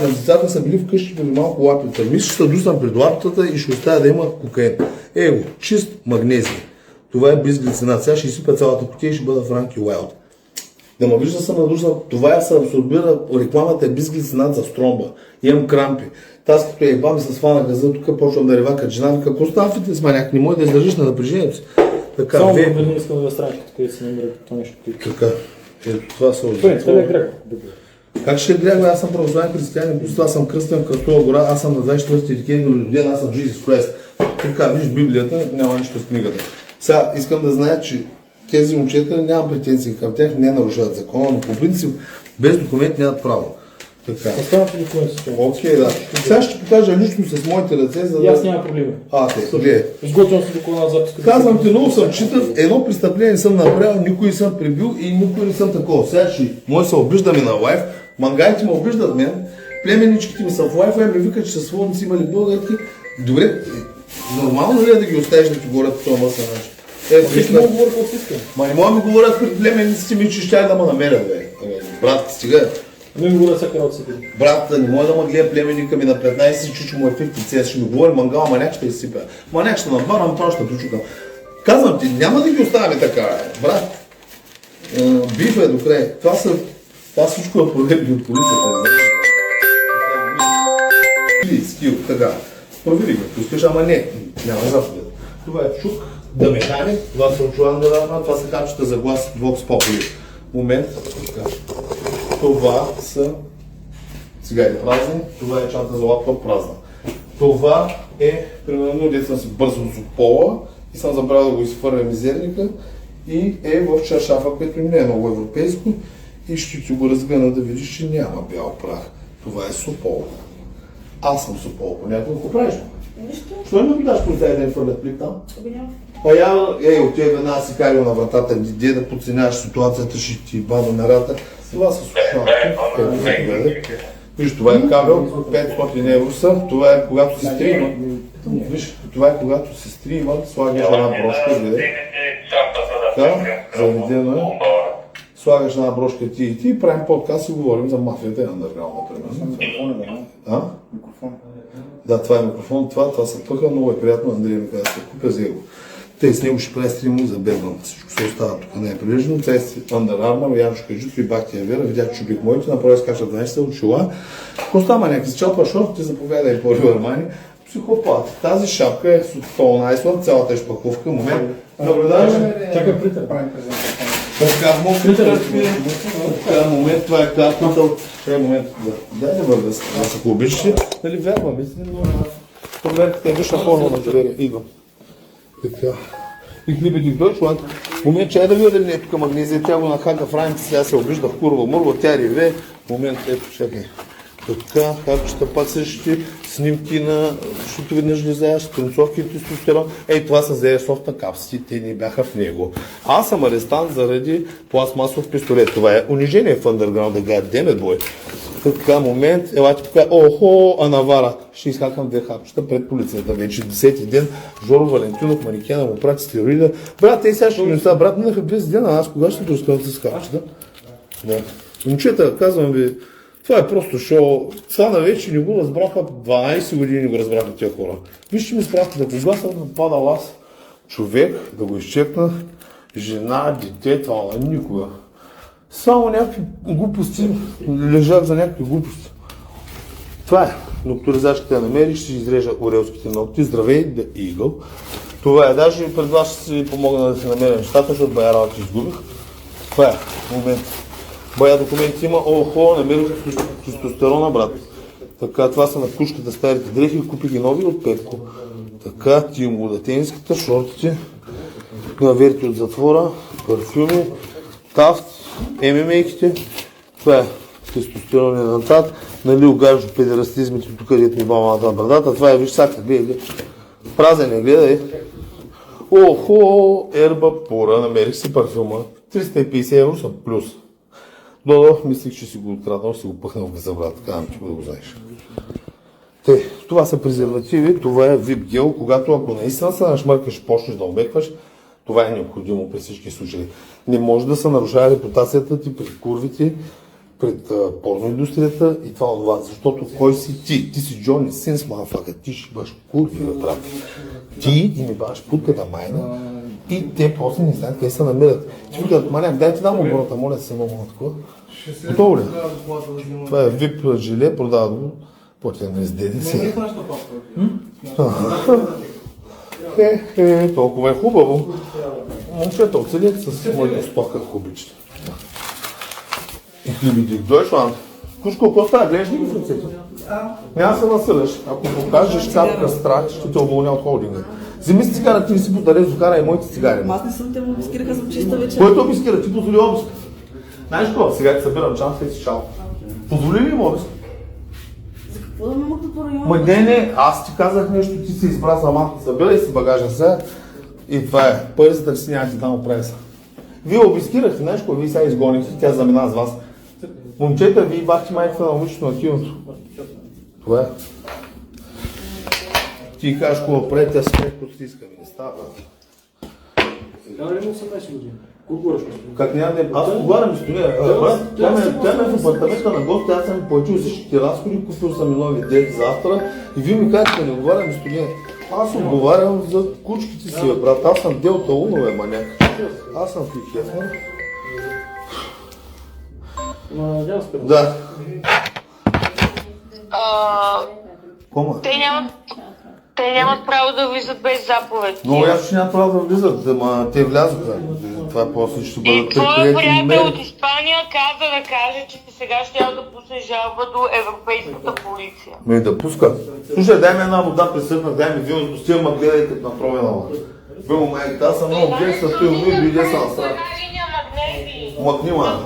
децата са били вкъщи преди малко лапята. Мисля, че се дуснам пред лапата и ще оставя да има кокаин. Его, чист магнезий. Това е бисглицинат. Сега ще изсипя цялата кутия и ще бъда Франки Уайлд. Да ме вижда съм надушнал, това се абсорбира, рекламата е бисглицинат за стромба. Имам крампи. Тази като ебам се свана газа, тук почвам да рева като жена, какво става фитнес маняк, не може да издържиш на напрежението си. Така, само веднъж искам да страничката, където се намира това нещо. Така, ето това са Това е грех. Как ще гледам, аз съм православен християнин, после аз съм кръстен в Кръстова гора, аз съм на 24 декември роден, аз съм Jesus Christ. Така, виж Библията, няма нищо с книгата. Сега искам да знаят, че тези момчета нямам претенции към тях, не нарушават закона, но по принцип без документ нямат право. Така. Оставам документ с това. Окей, да. Сега ще покажа лично с моите ръце, за да... И аз няма проблеми. Гледай. Изготвям си доклад записка. Казвам ти, много съм читав, едно престъпление съм направил, никой не съм прибил и никой не съм такова. Сега ще може се обиждаме на лайф, мангайите ме обиждат мен, племенничките ми са в лайфа и ми викат, че са сводници имали българки. Добре, нормално ли е да ги оставиш да ти говорят по това мъсен начин? Всеки мога говоря какво си иска. Ма не мога да ми говорят пред племенниците ми, че ще да ме намерят, бе. Брат, стига. Не ми говоря всяка работа си. Брат, не може да ме гледа племенника ми на 15 чучо му е 50 цес, ще ми говори мангал, маняк ще изсипя. Маняк ще набарам, това ще причукам. Казвам ти, няма да ги оставяме така, брат. Биф е до край. Това всичко е проверки от полицията. Скил, така. Провери го, пускаш, ама не, няма заповед. Това е чук, да ме хане, това са очуан да дава, това са капчета за глас, Vox Populi. Момент, така. Това са цигари празни, това е чанта за лаптоп празна. Това е, примерно, дето съм си бързо с пола и съм забравил да го изхвърля мизерника и е в чаршафа, което не е много европейско и ще ти го разгъна да видиш, че няма бял прах. Това е супол. Аз съм супол, понякога го правиш. Нищо. Що не ми даш полицай да им фърлят плик там? Няма. Отива веднага си карил на вратата, де да подценяваш ситуацията, ще ти бада мерата. Това са слушалки. Виж, това е кабел, 500 евро са, това е когато се стрима. Виж, това е когато се стрима, слагаш една брошка, гледай. Така, заведено е. Слагаш една брошка ти и ти, правим подкаст и говорим за мафията и андерграунд, например. Микрофон. Да, това е микрофон, това се пъха, много е приятно, Андрей ми каза, купя за него. Те с него ще прави стриминг за Бедман, всичко се остава тук, не е прилежно. Те си Under Armour, Янушка Жутко и Бахтия Вера, видях чупик моите, направо скачат 12 от чула. Коста някакви си чалпа шорти, заповядай по Ривърмани. Психопат. Тази шапка е с Тон Айсланд, цялата е шпаковка, момент. Наблюдаваш? Чакай притър. Така, момент, това е картата от... момент, дай да върда се, аз ако обичаш, нали вярвам, но проверката е висша форма на доверие. Идвам. Така. И хлибите в Deutschland. Момент, че да видя дали не е тук магнезия, тя го нахака в раници, сега се обижда в курва мурва, тя реве. Момент, ето, чакай. Така, хапчета, пак същите снимки на щитовидна жлеза, спринцовки и тестостерон. Ей, това са за Airsoft на капсите, те не бяха в него. Аз съм арестант заради пластмасов пистолет. Това е унижение в андерграунда, goddammit boy. Така, момент, елате така, охо, Анавара. Ще изхакам 2 хапчета пред полицията. Вече 10-ти ден, Жоро Валентинов, манекена му прати стероида. Брат, те сега ще ги неща, брат, минаха 10 дена, аз кога ще доставам с хапчета? Да. Момчета, казвам ви, това е просто шоу. Сега вече не го разбраха, 12 години го разбраха тия хора. Вижте ми справката, кога съм нападал аз човек, да го изчекна, жена, дете, това никога. Само някакви глупости, лежах за някакви глупости. Това е. Нокторизачката я намериш, ще изрежа орелските ногти. Здравей, The Eagle. Това е. Даже пред вас ще си помогна да се намеря нещата, защото бая работа изгубих. Това е. Момент. Бая документи има. Охо, намерих тестостерона, брат. Така, това са на кучката старите дрехи, купих ги нови от Петко. Така, тимолатенската, шортите, наверти от затвора, парфюми, тафт, ММА-ките. Това е тестостеронен натат, нали огаждо педерастизмите тук, където ми баба на брадата. Това е, виж, сака, гледай. Празен е, гледай. Охо, ерба пура, намерих си парфюма. 350 евро са плюс. Додо, мислих, че си го откраднал, си го пъхнал в забрат, така че го знаеш. Това са презервативи, това е VIP гел, когато ако наистина се нашмъркаш и почнеш да обекваш, това е необходимо при всички случаи. Не може да се нарушава репутацията ти пред курвите, пред порноиндустрията и това от вас, защото кой си ти? Ти си Джони Синс, мафака, ти ще бъдеш курви, брат. Ти и ми бъдеш путката майна и те после не знаят къде се намират. Ти викат, маняк, дай ти дам оборота, моля се много на такова. Готово ли? Това е VIP жиле, продава го. Платено с ДДС. Толкова е хубаво. Момчета оцелят с моята стока, ако обичате. И хлебите в Deutschland. Кушко, какво става? Гледаш ли ги в ръцете? Няма се насъдаш. Ако покажеш капка страх, ще те уволня от холдинга. Вземи си цигара, ти не си подареш докара и моите цигари. Аз не съм те му обискираха за чиста вечер. Който обискира? Ти позволи обиск. Знаеш какво? Сега ти събирам шанса и си чао. Позволи ли му обиск? Какво да ме мъкнат по района? Ма не, аз ти казах нещо, ти си избра сама. Събирай си багажа сега и това е. Пари за такси няма ти дам оправи се. Вие обискирахте нещо, вие сега изгонихте, тя замина с вас. Момчета, вие бахте майката на момичето на киното. Това е. Ти кажеш, какво прави, тя се прекото стиска, не става. Трябва ли му 18 години? Колко Как няма да... Аз поговарям с това. Тя ме в апартамента на гости, аз съм ми платил всичките разходи, купил съм и нови дет завтра и вие ми кажете, не говорим с това. Аз отговарям за кучките си, брат. Аз съм Делта Унове, маняк. Аз съм Фихефна. Да. Кома? Те нямат право да влизат без заповед. Но ясно, че нямат право да влизат, ама те влязоха. Това после ще бъдат И твой предприяти приятел мерки. от Испания каза да каже, че сега ще да пусне жалба до Европейската полиция. Да пуска. Слушай, дай ми една вода присъдна, дай ми вино, спустил, ма гледай като направена вода. Вимо, майка, аз съм много геста, стоил, но и дойде са на страна. Мъкни, ма.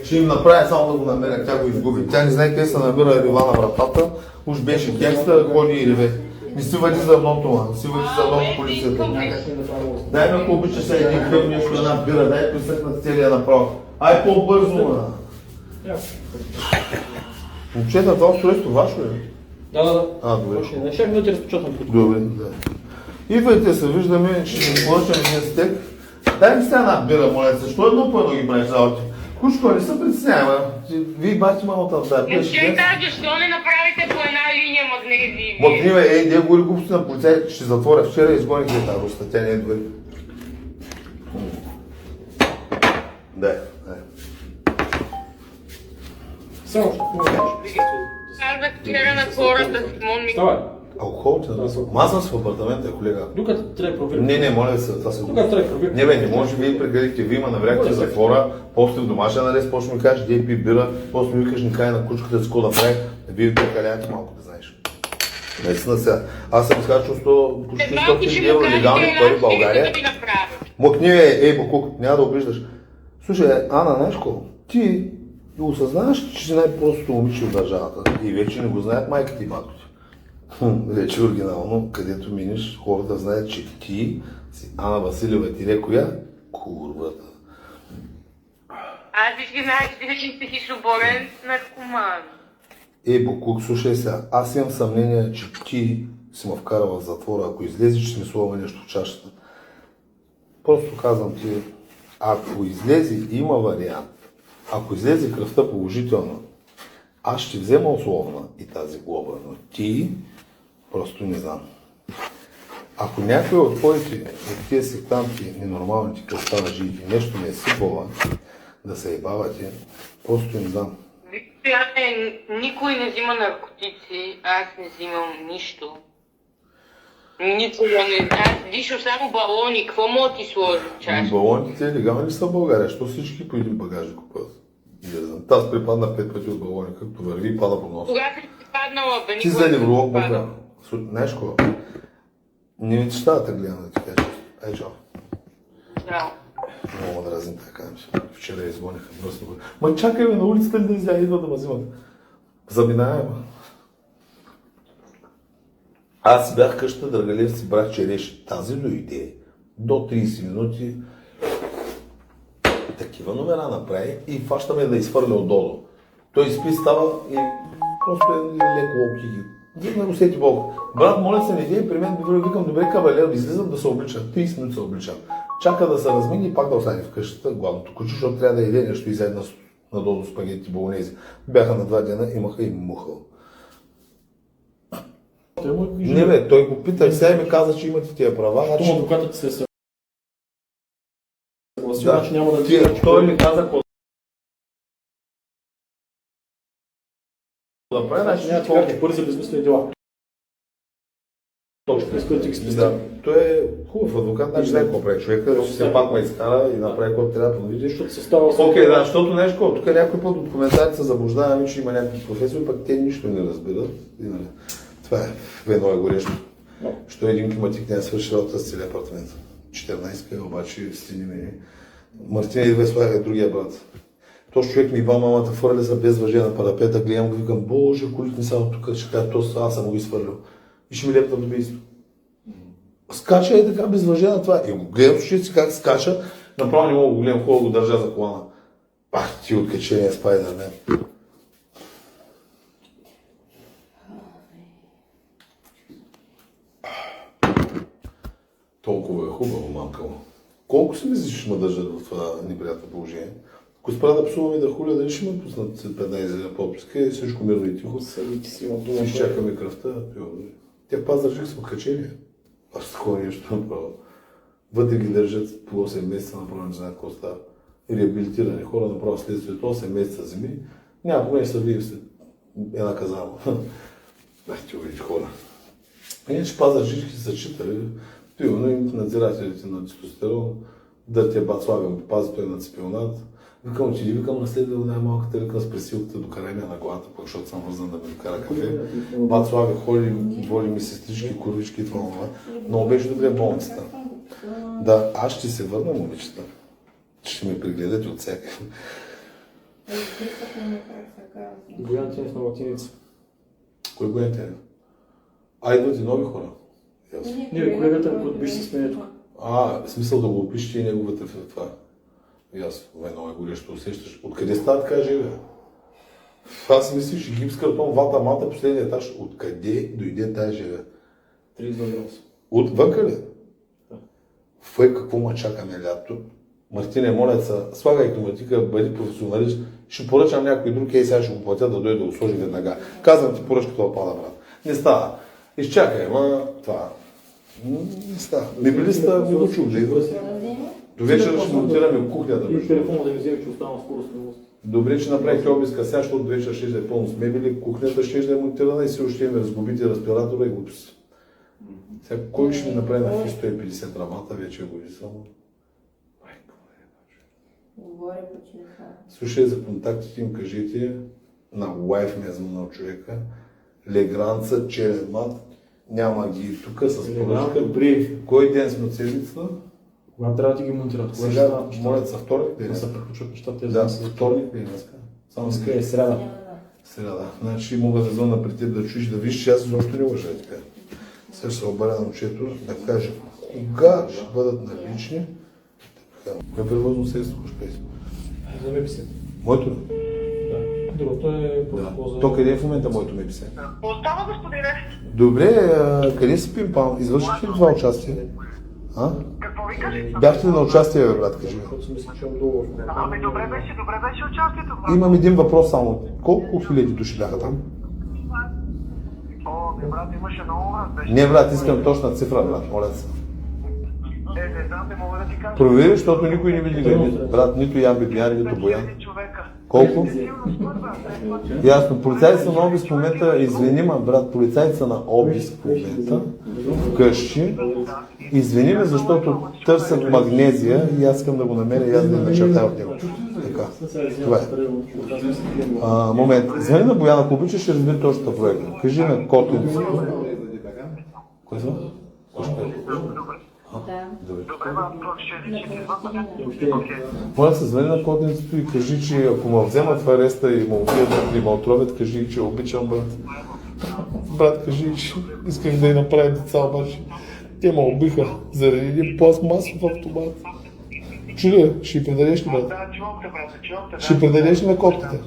Ще им направя само да го намеря, тя го изгуби. Тя не знае къде се намира рива на вратата, уж беше геста, ходи и реве. Не си въди за едното, ма. Не си въди за едното полицията. Дай ми, ако обичаш се един хлеб, нещо, една бира, дай присъкнат целия направо. Ай по-бързо, ма. Момчета, това устройство вашо ли? Да. Добре. Не ще да ти разпечатам тук. Добре, да. Идвайте се, виждаме, че ще поръчам един стек. Дай ми сега една бира, моля се, защо едно по едно ги правиш работи? Кучко, не се притеснявай, вие бахте малко там тази пиеш. Защо не направите по една линия магнези? Мъкни, бе, не говори глупости на полицай, ще затворя. Вчера изгоних тази руста, тя не е добре. Дай. Само ще Казах вчера на хората, Симон ми... Ставай. Алкохол, аз съм в апартамента, колега. Докато трябва да проверим. Не, моля ви се, това се Докато трябва да проверим. Не бе, не може вие преградите, вие ма навряхте затвора, после в домашен арест, почне ми кажеш, дей пи бира, после ми викаш, не кай на кучката, с какво да прави, ви прекалявате малко, да знаеш. Наистина сега, аз съм изкачал 100, почти 100 000 евро легални пари в България. Мъкни ей, Бакук, няма да обиждаш. Слушай, Ана, знаеш какво? Ти осъзнаваш, че си най-простото момиче в държавата и вече не го знаят майката и батко ти. Вече оригинално, където минеш, хората знаят, че ти си Ана Василева, ти не коя? Курвата. Аз всички знаеш, че си психичноболен наркоман. Бакук, слушай сега, аз имам съмнение, че ти си ме вкарала в затвора, ако излезеш, ще ми слова нещо в чашата. Просто казвам ти, ако излезе, има вариант. Ако излезе кръвта положителна, аз ще взема условна и тази глоба, но ти просто не знам. Ако някой от твоите, от тия сектанти, ненормалните кръставажи и нещо не е сипала, да се ебавате, просто не знам. Никой не взима наркотици, аз не взимам нищо. Никога не. Аз виждам само балони, какво мога да ти сложи в чашата? Балоните легални ли са в България? Що всички по един багаж да купуват? Аз припадна 5 пъти от балони, както върви и пада по носа. Кога си припаднала, бе? Ти за невролог мога. Знаеш какво? Не ми тещата гледам да ти кажа. Ай, чао. Да. Много да разим така. Вчера изгониха мръсно. Ма чакай ме на улицата ли да изля, идва да ме взимат. Заминавай, ма. Аз си бях къща, Драгалев си брах череш. Тази дойде до 30 минути. такива номера направи и фащаме да изхвърля отдолу. Той изпи, става и просто е леко локи ги. Не го сети Бог. Брат, моля се, не идея при мен, викам, добре, кавалер, излизам да се обличам. 30 минути се обличам. Чака да се размени и пак да остане в къщата, главното куче, защото трябва да яде нещо и заедно надолу спагети болонези. Бяха на 2 дена, имаха и мухъл. Не бе, той го пита, сега ми каза, че имате тия права. Щом адвокатът се съгласи, Да. значи няма да ти... Той ми каза какво да прави, значи Няма така, как бързи безмислени дела. точно. Искам да ти ги спести. Да, той е хубав адвокат, значи знае какво прави човека, все пак ме изкара и направи каквото трябва да видиш. Защото се става... Окей, да, защото нещо, тук някой път от коментарите се заблуждаваме, че има някакви професори, пък те нищо не разбират. И, нали, това е едно е горещо. Що един климатик не е свършил работа с целия апартамент. 14 обаче стени ми. Мартина идва и слага другия брат. Този човек ми идва мамата фърля за без въже на парапета, гледам го, викам, боже, колите не са от тук, ще кажа, аз съм го изфърлил. И ще ми лепна до убийство. Скача е така без въже на това. И го гледам, ще си как скача, направо не мога да го гледам, хубаво го държа за колана. Ах, ти откачения Спайдермен. Толкова е хубаво, мамка му. Колко си мислиш, ще ме държат в това неприятно положение? Ако спра да псувам и да хуля, дали ще ме пуснат след 15 подписка и всичко мирно и тихо. Изчакаме кръвта. Тя пазаржих са откачени. Аз такова нещо направо. Вътре ги държат по 8 месеца, направо не знаят какво става. Реабилитирани хора, направо следствието 8 месеца земи. Няколко месеца вие след една казала. Ах, ти увидиш хора. Иначе пазаржички са читали. Примерно и надзирателите на тестостерон, да те Бацлавен го пази, той е нацепил. Викам, че викам наследвал най-малката ръка с пресилката до карания на главата, пък защото съм вързан да ми кара кафе. Бацлаве ходи, води ми сестрички, курвички и това. Но беше добре в болницата. Да, аз ще се върна, момичета. Ще ме прегледате от всяка. Боян тенис на латиница. Кой го е те? Идват и нови хора. Не, колегата, който беше с мен тук. В смисъл да го опишеш и неговата в това. И аз едно е горещо усещаш. Откъде става така живе? Аз мислиш, гипс картон, вата, мата, последния етаж. Откъде дойде тази живе? 30 градуса. Отвънка ли? Фъй, какво ма чакаме лято? Мартине, моля се, слагай климатика, бъди професионалист. Ще поръчам някой друг, сега ще го платя да дойде да го сложи веднага. Казвам ти, поръчката опада, брат. Не става. Изчакай, това. Не става. Мебелиста ми го чух да идва. До вечера ще монтираме кухнята. И телефона да ми вземе, че остана скоро с него. Добре, че направихте обиска сега, защото до вечера ще е пълно с мебели, кухнята ще е монтирана и си ще имаме разгубите респиратора и глупости. Сега кой ще ми направи на фи 150 рамата, вече го и само. Говоря по телефона. Слушай, за контактите им кажете на лайф ми е звънал човека, Легранца, черен мат, няма ги тук с поръчка. Добре. Кой ден сме от седмицата? Кога трябва да ти ги монтират? Сега, моля за вторник ли? Да се приключват нещата. Да, вторник ли днеска? Само Днеска е сряда. Сряда. Значи мога да звънна при теб да чуеш, да виж, че аз защо не лъжа така. Сега ще се обаря на момчето да каже кога ще бъдат налични. Кое превозно средство ще пейс? За МПС. Моето? Да. Другото е протокол за... То къде е в момента моето МПС? Остава, господине. Добре, къде си Пимпал? Извърших ли това участие? Какво викаш? Бяхте ли на участие, бе, брат, кажи? Защото си мисля, че имам договор. Ами добре беше участието. брат. Имам един въпрос само. Колко хиляди души бяха там? Брат, имаше много брат. Беше. Не, брат, искам точна цифра, брат, моля се. Не знам, не мога да ти кажа. Провери, защото никой не види, брат, нито Ян Бибиян, нито Боян. Човека. Колко? Ясно, полицайите са на обиск в момента, извинима, брат, полицайите са на обиск в момента, вкъщи. Извиниме, защото търсят магнезия и аз искам да го намеря и аз да начертая от него. Така, това е. Момент, звъни на Боян, ако обичаш, ще разбери точната проекта. Кажи на Котленци. Кой е това? Добре. Моля се, звъни на Котленцето и кажи, че ако ме вземат в ареста и ме убият или ме отровят, кажи, че обичам, брат. Брат, кажи, че исках да й направя деца, обаче те ме убиха заради един пластмасов автомат. Чули, ще й предадеш ли, брат? Да, чувам те, брат, чувам те. Ще предадеш ли на котките?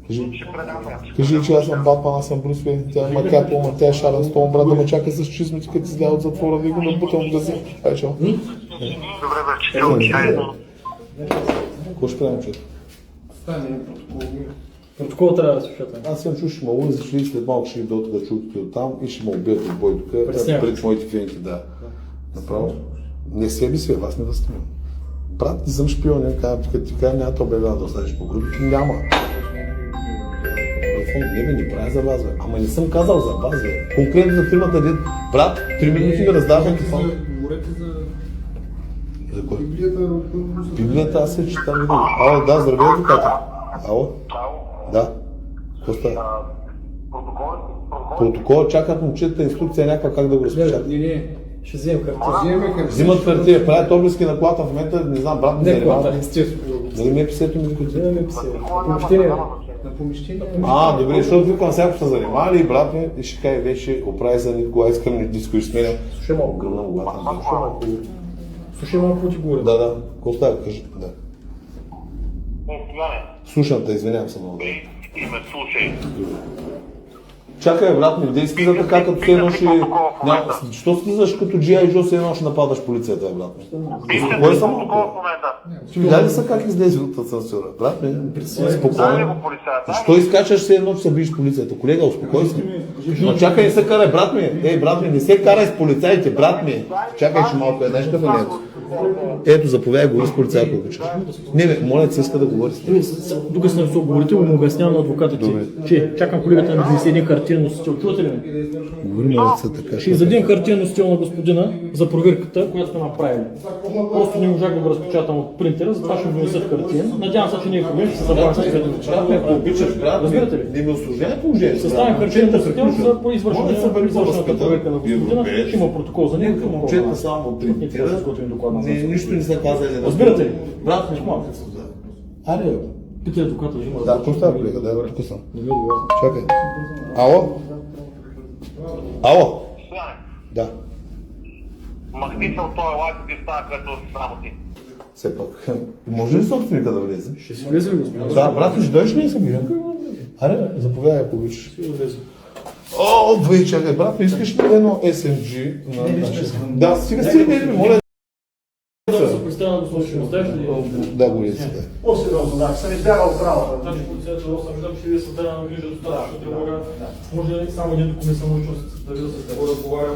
Кажи, Ще предам, брат. кажи, че аз съм Батман, аз съм Брус Уейн, тя ма капа, ма тя е Шарън Стоун, брат, да ме чака с чизмите, като изля от затвора, да го набутам в газа. Ай, чао. Добре, брат, ще чувам. Айде. Какво ще правим, чуто? Стане протокол. Протокол трябва да слушате. Аз съм чул, ще ме улизи, и след малко ще идва от чутите от там и ще ме убият от бой тук, пред моите клиенти, да. Направо, не себе си, вас не възстимам. Брат, не съм шпионен, като ти кажа, няма да обявява да останеш по групите, няма. Не бе, не правя за вас, бе. Ама не съм казал за вас, бе. Конкретно за фирмата, дед, брат, 3 минути ми раздавам телефон. Говорете за За кой? Библията. Библията, аз се читам винаги. Ало, да, здравей, адвокати. Ало? Да. Какво става? Протокол, чакат момчета инструкция някаква как да го разпечатат. Не, Ще вземем карта. вземем хартия. Взимат хартия, правят облески на колата в момента, не знам, брат ми Не занимава. колата, естествено. Дали ме е писето ми докато? Вземем писе. Помещение. На помещение. Добре, защото викам всяко са занимавали и брат ми и ще каже вече оправи за Никола, искам ни диско и сменя. Слушай малко. Гръмна главата. Слушай малко, какво ти говоря. Да, какво става, кажи. Да. Стояне, Слушам те, извинявам се много. и ме слушай. Чакай, брат ми, да излиза така, като се едно ще... Що слизаш като G.I. Joe, се едно ще нападаш полицията, брат ми? Успокой съм малко. В момента. Ти видя ли са как излезе от асансьора? Брат ми, Дай ли спокойно. го полицая? Защо изкачаш се едно, че се биеш полицията? Колега, успокой се. Но чакай, не се карай, брат ми. Ей, брат ми, не се карай с полицаите, брат ми. Чакай, че малко една ще фанят. Ето, заповядай, говори с полицая, ако обичаш. Не, бе, моля, ти иска да говори с теб. Тук сме с говорите, му обяснявам на адвоката ти, че чакам колегата да ми внесе един хартиен носител. Чувате ли ме? Говори, моля, се така. Ще издадем хартиен носител на господина за проверката, която сме направили. Просто не можах да го разпечатам от принтера, затова ще ми внесат хартиен. Надявам се, че не е проблем, ще се забавя с тези неща. Ако обичаш, брат, разбирате ли? не ми осложнява положението. Съставям хартиен носител за извършената проверка на господина. Ще има протокол за него. Момчета само принтира. Нищо не са казали. Разбирате ли? Брат, не малко се взе. Аре, бе. Питай адвоката, взима. Да, какво става, колега? Да, тук съм. Не ми отговаря. Чакай. Ало? Ало? Стояне, Да. махни се от този лайк и става като само ти. Все пак. Може ли собственика да влезе? Ще си влезе ли господин? Да, брат, ще дойдеш ли и се бира? Аре, бе, заповядай, ако обичаш. Ще влезе. О, вей, чакай, брат, не искаш ли едно SMG? Да, сега си не ми, моля. Да се представя на господин, оставиш ли? Да, го е сега. По-сериозно, да, съм избягал от работа. Значи полицията Росен, виждам, че вие създадена на грижа достатъчно тревога. Може ли само един документ самолично да ви с какво да говоря?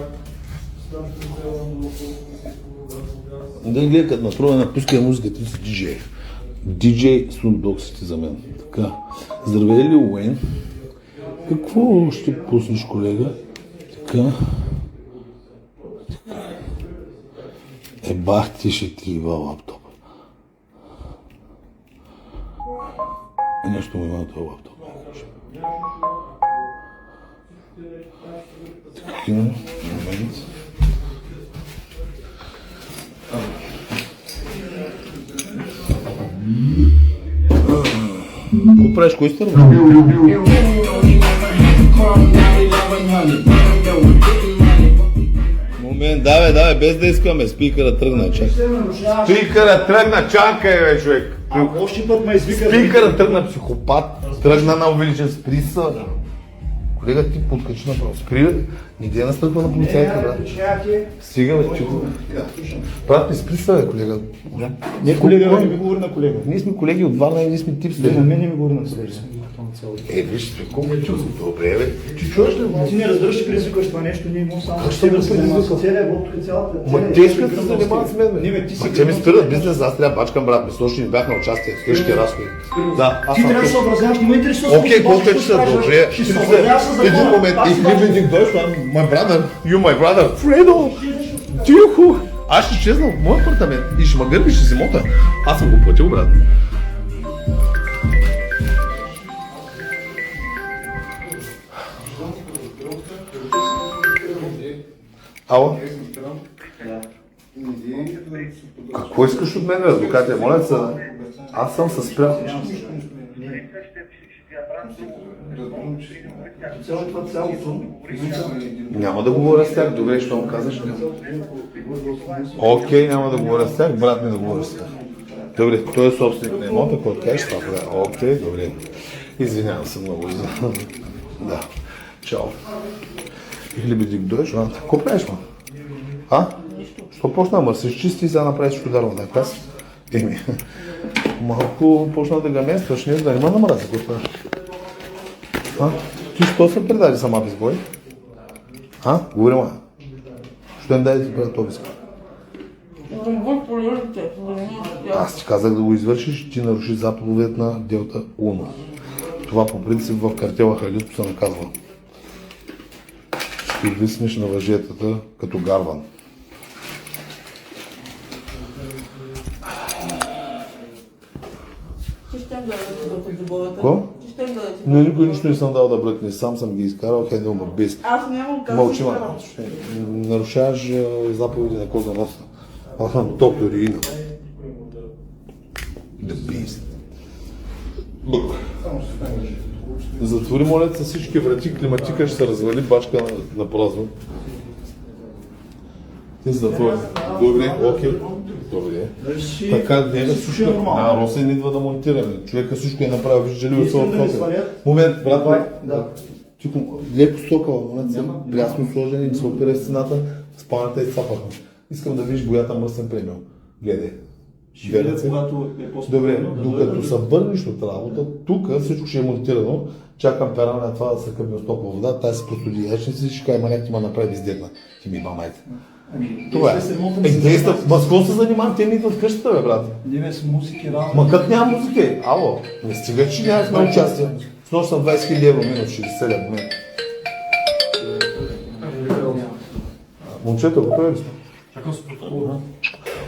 Да гледа, като направя напускай музиката си диджей. Диджей Сундоксите за мен. Така. Здравей ли, Уейн? Какво ще пуснеш, колега? Така. Бах ти ще ти ива лаптоп. Нещо му има на този лаптоп. Така, момент. Какво правиш, кой сте? Момент, давай, без да искаме. Спикъра тръгна, чакай. Спикъра тръгна, чакай, бе, човек. Още път ме извика. Спикъра тръгна, психопат. Тръгна на увеличен сприса. Колега, ти подкачи направо. Спри, не дей настъпва на полицайите, брат. Стига, бе, чухо. Брат, не спри се, бе, колега. Не, колега, не ми говори на колега. Ние сме колеги от Варна и ние сме тип На мен не ми говори на колега. виж, колко е чувство. Добре, бе. Ти чуваш ли? Ти не разбираш, че предизвикаш това нещо, ние имам само. Как ще го предизвикам? Целият вод, тук цялата. Ма тежка се занимават с мен, бе. Не, бе, ти си. Ма те ми спират бизнес, аз трябва да бачкам, брат. Мисля, че не бях на участие в тежки разходи. Да, аз Ти съм трябва да тук. се съобразяваш, не ме интересува. Окей, колко е часа? Добре. Ще се съобразяваш с Един закона. момент. Аз И съм- един дойш, my brother, you my brother. Фредо! Тихо! Аз ще чезна в моят апартамент и ще ме гърбиш с имота. Аз съм го платил, брат. Ало? Какво искаш от мен, бе, адвокате? Моля се, аз съм със спрял. Няма да говоря с тях, добре, що му казваш? Окей, няма да говоря с тях, брат ми да говоря с тях. Добре, той е собственик на имота, който кажеш това. Окей, добре. Извинявам се много за... Да. Чао. Или би ти дойдеш, а? Какво правиш, ма? А? Що почна, ма се изчисти и сега направиш ударно на кас? Еми, малко почна да га местваш, не да нема намрази, какво правиш? А? Ти що се предаде сама без бой? А? Говори, ма. Що им дай да ти преда това биска? Аз ти казах да го извършиш, ти наруши заповед на Делта Уно. Това по принцип в картела Халиско се наказва. Ще виснеш на въжетата като гарван. Какво? Но никой нищо не съм дал да бръкне, сам съм ги изкарал, хедел ма без. Аз нямам казано. Мълчи, ма. Нарушаваш заповеди на Коза Носа. Аз съм доктор Ирина. The Beast. Затвори, моля се, всички врати, климатика ще се развали, бачка на празно. Ти затвори. Добре, окей. Добре. Така, не е сушка. Роса не идва да монтираме. Човека всичко е направил, вижда ли от момент, брат, тихо, леко сокала, момент съм блясно сложен и се опира в стената, спалнята и цапаха. Искам да видиш боята мръсен премиал. Гледай. Добре, докато се върнеш от работа, тук всичко ще е монтирано, чакам пера на това да се къпим с топла вода, тази се простуди яичници, ще кажа, някак ти ма направи издегна. Ти ми мамайте. Това е. Ма с какво се занимавам? Те ми идват къщата, бе, брат. Не, с музики, рано. Ма като няма музика, ало, не стига, че нямахме участие. С нощ съм 20 000 евро минус, ще ги селя в момента. Момчета, готови ли сме? Чакам се протокол.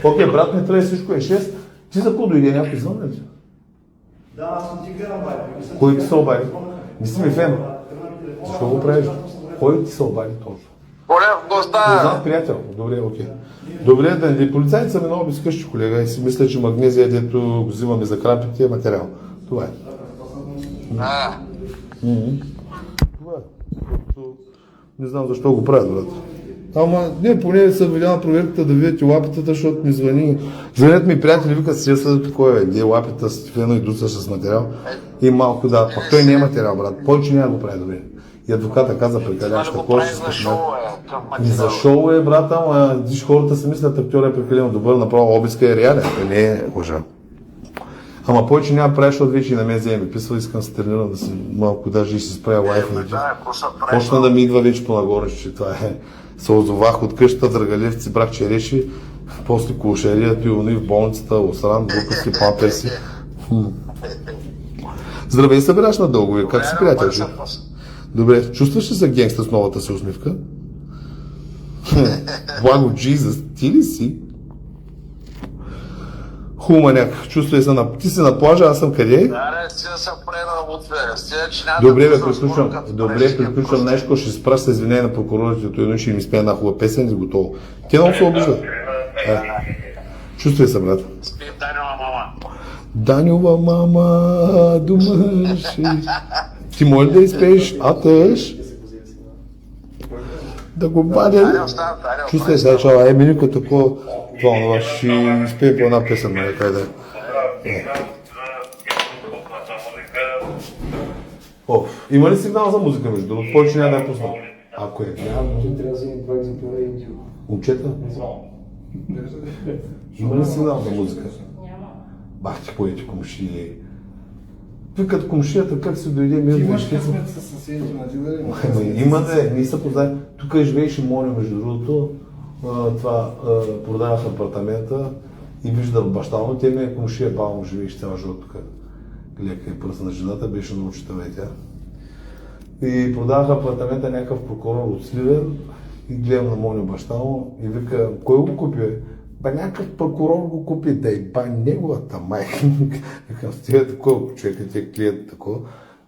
Окей, брат, не трябва всичко е 6. Ти за какво дойде някой извън, ли? Да, аз съм ти гледам, бай. Кой ти се обади? Не си ми фен. Защо го правиш? Кой ти се обади точно? Олег, в госта! Не знам, приятел. Добре, окей. Добре, да полицайите са ми много безкъщи, колега, и си мисля, че магнезия, дето го взимаме за крапите, е материал. Това е. Това е. Не знам защо го правят, брат. Ама не, поне съм видял на проверката да видите лапитата, защото ми звъни. Звънят ми приятели, викат се да такова, где лапита с фено и дуца с материал. И малко да, пък той не е материал, брат. Повече няма да го прави добре. И адвоката каза прекаляваща кожа с късмет. И за шоу е, брат, ама виж хората си мислят, актьор е прекалено добър, направо обиска е реален, не е лъжа. Ама повече няма правиш, защото вече и на мен вземе писва, искам да се тренирам да си малко даже и си справя лайфовете. Почна да ми идва вече по-нагоре, че това е. Се озовах от къщата, драгалевци, брах череши, после кошерията и в болницата, осран, глупости, памперси. Здравей, събираш на дългове, как си, приятелче? Добре, чувстваш ли се генгста с новата си усмивка? Благо Джизъс, ти ли си? Хуманяк, чувствай се на... Ти си на плажа, аз съм къде? Да, си да съм пренал от Добре, бе, приключвам. Добре, приключвам нещо, ще спра с извинение на прокурорите, той ще им изпее една хубава песен и готово. Те много се обиждат. Чувствай се, брат. Спи Данила мама. Данила мама, думаш. Ти може да изпееш атъж? Да го бадя. Чувствай се, чава, мини като такова. Това ще изпее по една песен, нали, кай да е. Има ли сигнал за музика, между другото? Повече няма да я пусна. Ако е вярно. Трябва да вземем проект за това и Момчета? Има ли сигнал за музика? Няма. Бах ти поети комши. Викат комшията, как се дойде ми? Ти имаш късмет със съседите на дилери? Има да, ние са познали. Тук живееше Моня, между другото. Това продавах апартамента и виждам баща му, те ми е комшия, баба му живееше цяла живот тук. Лека и пръст на жената, беше научителна и тя. И продавах апартамента някакъв прокурор от Сливен и гледам на моя баща му и вика, кой го купи? Ба някакъв прокурор го купи, да и ба неговата майка. Викам, стига такова човека, тия клиент такова.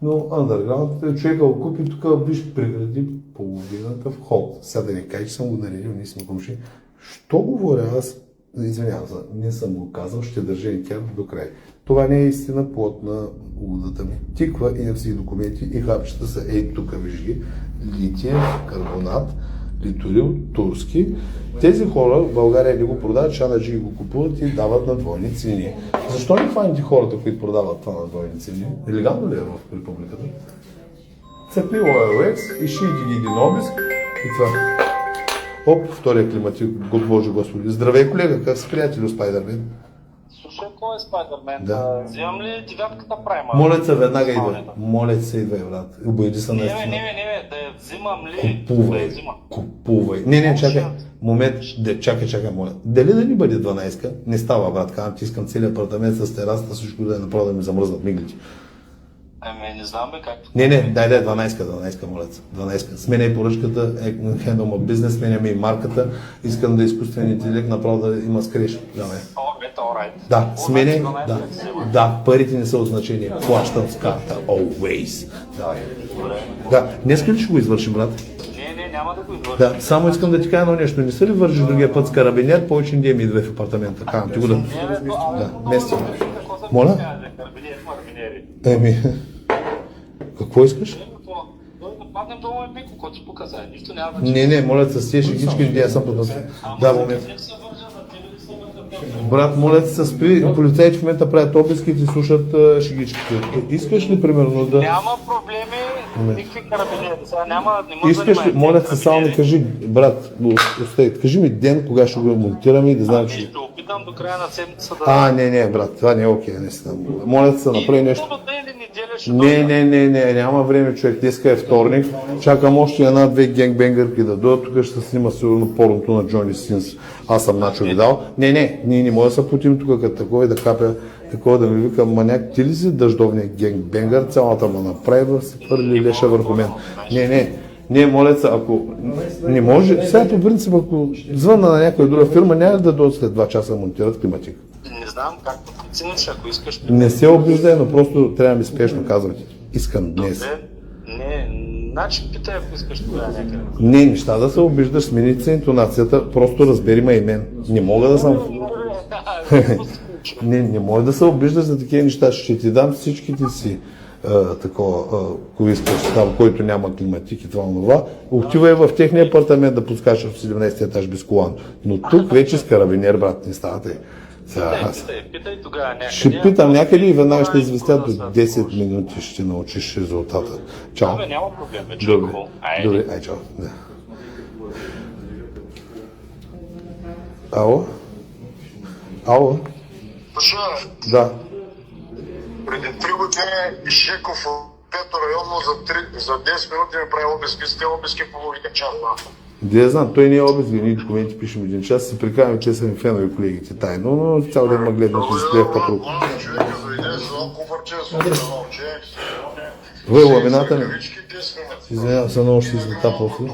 Но underground, човека го купи, тук виж прегради половината вход. Сега да не кажа, че съм го наредил, ние сме комши. Що говоря аз? Извинявам се, не съм го казал, ще държа и тя до край. Това не е истина, плод на лудата ми. Тиква и на всички документи и хапчета са ей тук, виж ги. Литиев, карбонат, литорил, турски. Тези хора в България не го продават, чанаджи го купуват и дават на двойни цени. Защо не хваните хората, които продават това на двойни цени? Нелегално ли е в републиката? Цепи OLX и шийте ги един обиск и това. Оп, втория климатик, Боже Господи. Здравей, колега, как си приятели от Спайдермен? Слушай, кой е Спайдермен? Да. Вземам ли девятката прайма? Моля се, веднага идва. Моля се, идва, брат. Обойди се Не, наистина. да я взимам ли? Купувай, Да я взимам. купувай. Не, чакай. Момент, чакай, моля. Дали да ни бъде 12-ка? Не става, брат. Казвам ти, искам целият апартамент с терасата, всичко да е направо да ми замръзнат миглите. Не знам бе как. Не, дай 12-ка, моля се. 12-ка. Сменяй поръчката, handle my бизнес, сменяме и марката. Искам да изкуствен интелект направо да има скреш. Давай. Alright. Да, сменяй. Да, парите не са от значение. Плащам с карта. Always. Давай. Да, днеска ли ще го извършим, брат? Не, няма да го извършим. Да, само искам да ти кажа едно нещо. Не се ли вържиш другия път с карабинер, повече не ми идва в апартамента. Казвам ти го да. Мести. Моля? Еми, какво искаш? Да паднем долу и пико, който ти показа. Нищо няма да Не, моля се, с тия шегички, не съм подносил. Да, момент. Брат, моля се, спри, полицаите в момента правят обиски и ти слушат шегичките. Искаш ли, примерно, да... Няма проблеми, никакви карабинери. Сега не ме Искаш ли, занимайте. моля се, само ми кажи, брат, остай, кажи ми ден, кога ще го монтираме и да знам, че... Ще опитам до края на седмица да... Не, брат, това не е окей, наистина. Моля се, направи нещо. Не, няма време, човек. Днеска е вторник. Чакам още една-две генгбенгърки да дойдат. Тук ще се снима сигурно порното на Джони Синс. Аз съм Начо видал. Не може да се потим тук като такова и да капя такова да ми вика маняк. Ти ли си дъждовният генгбенгър? Цялата ма направи да се хвърли леша върху мен. Не, моля се, ако не може, сега по принцип, ако звънна на някоя друга фирма, няма да дойдат след 2 часа да монтират климатик. Не знам както прецениш, ако искаш. Не се обиждай, но просто трябва да ми спешно казвам ти. Искам днес. Значи питай, ако искаш тогава някъде. Не, неща да се обиждаш, смени се интонацията, просто разбери ме и мен. Не мога да съм... Не мога да се обиждаш за такива неща, ще ти дам всичките си ако искаш там, който няма климатик и това. Отивай в техния апартамент да подскачаш в 17 етаж без колан. Но тук вече с карабинер, брат, не става тъй. Питай тогава някъде. Ще питам някъде и веднага ще известят до 10 минути, ще научиш резултата. Чао. Няма проблем, вече. Добре, ай, чао. Да. Ало? Да. Преди 3 години Ишеков от Пето районно за 10 минути ми прави обиски, с те обиски половина час. Де знам, той не е обиски, ние документи пишем един час, си прикаваме, че са ми фенове колегите тайно, но цял ден ме гледам, че се стоя в капрук. Човека зайде с едно куфърче, с едно Вой, ламината ми. Извинявам се, много ще излета после.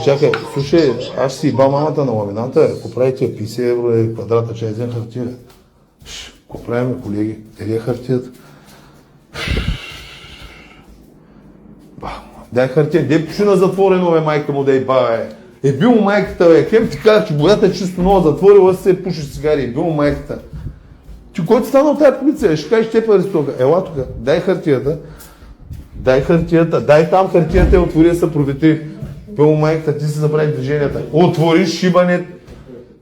Чакай, слушай, аз си иба мамата на ламината, ако правите 50 евро е квадрата, че един хартия. Какво правим, колеги? Къде е хартията? Дай хартия, де пуши на затворено, бе, майка му да е ба, бе. Бил му майката, бе. Хем ти казах, че водата е чисто нова затворила, се пуши цигари, бил му майката. Ти кой ти стана от тази полиция? Ще кажеш, те пари тук. Ела тук, дай хартията, дай там хартията и отвори да се проветри. Бил му майката, ти си забрави движенията. Отвори шибане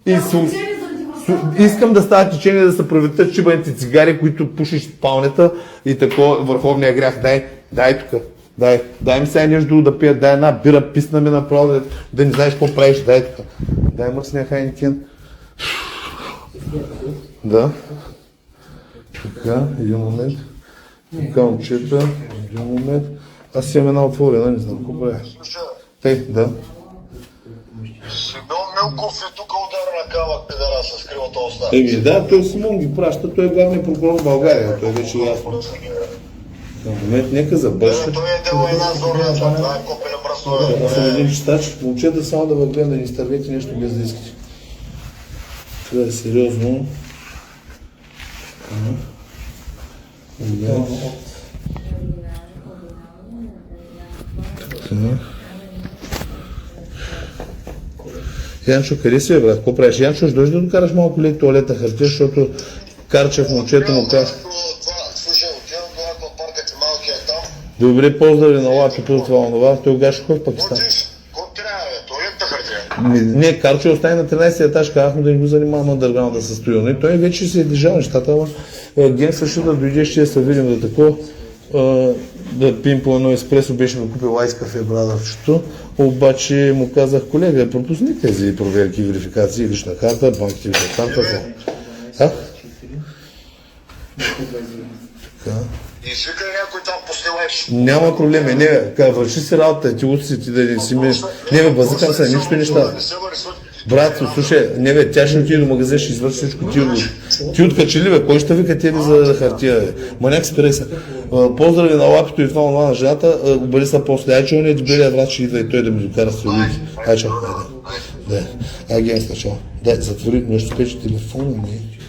и искам да става течение да се проветрят шибаните цигари, които пушиш в спалнята и такова върховния грях. Дай тук. Дай ми сега нещо друго да пия, дай една бира, писна ми направо, да не знаеш какво правиш, дай тук. Дай мръсния Хайникен. Да. Така, един момент. Така, момчета, един момент. Аз си имам една отворена, не знам какво правя. Тъй, да. Симеон Милков е тук удар на камък, педара се скрива този стар. Да, той Симон ги праща, той е главният прокурор в България, той вече е ясно. В момент нека забърша. Той е дело една зорна, това е копи на бръстове. Аз съм един читач, момчета само да въгледам да ни изтървете нещо без да искате. Това е сериозно. Янчо, къде си бе, брат? Какво правиш? Янчо, ще дойдеш да докараш малко лек туалетна хартия, защото Карчев момчето му казва. Слушай, отивам това на парка, ти малкият там. Добре, поздрави на лапито от това онова. Той гаш кой в Пакистан? Какво трябва, бе? То Не, Карчо остане на 13 етаж, казахме да ни го занимава на държавната състояние. И той вече си е държал нещата, ама Ген също да дойде, ще се видим да тако, да пием по едно еспресо, беше ми купил айс кафе брадърчето, обаче му казах, колега, пропусни тези проверки, верификации, лична карта, банките лична карта. А? Така. Извикай някой там постилаеш. Няма проблеми, не, върши си работа, ти утси, ти да не си ми... Не бе, базикам се, нищо неща. Брат, слушай, не бе, тя ще отиде до магазин, ще извърши всичко ти откачи ли бе, кой ще вика тебе за хартия бе? Маняк, спирай се. Поздрави на лапито и това на жената, обади се после, ай че он е дебелия брат, ще идва и той да ми докара с родите. Ай чао, да. Ай ген сначала. Да, затвори, нещо пече телефона ми.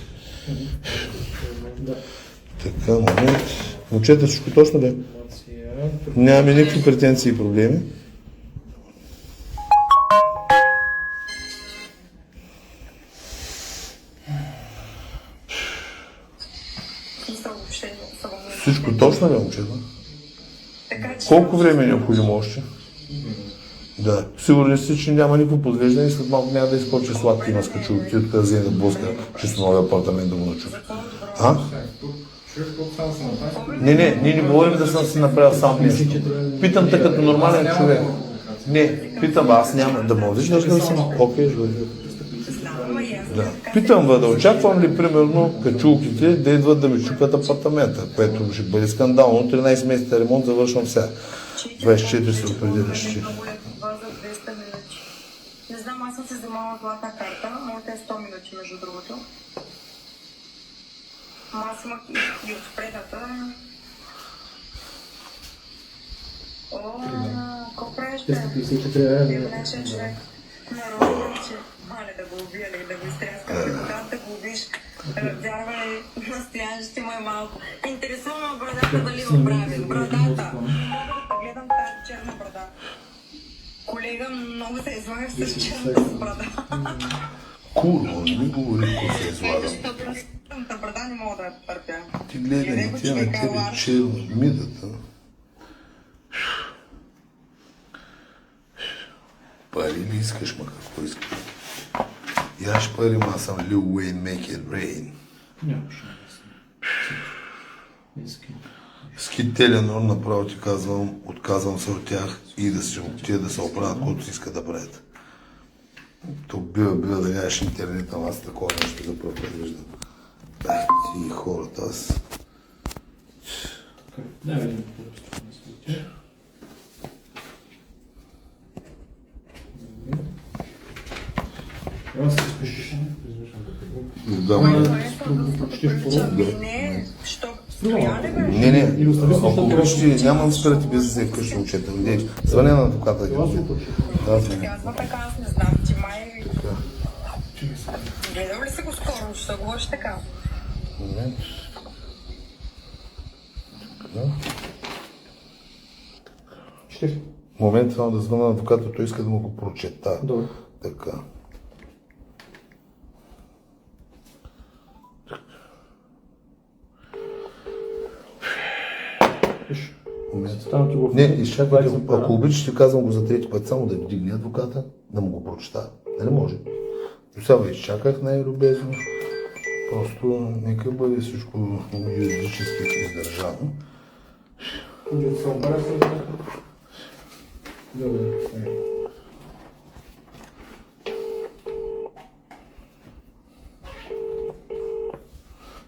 Така, момент. Момчета, всичко точно бе. Нямаме никакви претенции и проблеми. Всичко точно ли, момчета? Колко време е необходимо още? Да. Сигурен си, че няма никакво подвеждане и след малко няма да изкочи сладки на скачулки, ти откъде вземе да блъска чисто новия апартамент да му начува. А? Не, ние не говорим да съм си направил сам нещо. Питам те като нормален човек. Не, питам, аз няма да можеш да съм. Окей, да. Питам да очаквам ли примерно качулките да идват да ми чукат апартамента, което ще бъде скандално. 13 месеца ремонт завършвам сега. 24 се определящи. Не знам, аз съм се вземала златна карта, моята е 100 минути между другото. Аз имах и от предната. О, какво правиш бе? 354 евро. Дивнешен човек. Народно, че мали да го убия, да го изтряска, да го убиш. Вярвай, настоящи му е малко. Интересувам брадата дали го прави. Брадата. Гледам тази черна брада. Колега, много се излагаш с черната брада. Курво, не ми говори, какво се излагам. Черната брада не мога да я търпя. Ти гледай, тя на тебе черно, мидата. Пари ли искаш, ма какво искаш? Яш пари, ма аз съм Lil Wayne, make it rain. Ски Теленор направо ти казвам, отказвам се от тях и да се отида да се оправят, който си иска да правят. То бива да нямаш интернет, ама аз такова нещо да предвиждам. Ай, ти хората, аз... Да, видим. Да, не, ако обичате, нямам да спирате без да се вкъщи учета. Звъня на адвоката. Казва така, аз не знам, ти май... Гледал ли си го скоро, ще говориш така? Момент само да звъна на адвоката, той иска да му го прочета. Добре. Така. Не, изчаквайте, ако обичате, казвам го за трети път, само да вдигне адвоката, да му го прочета. Нали може? И сега изчаках най-любезно. Просто нека бъде всичко юридически издържано.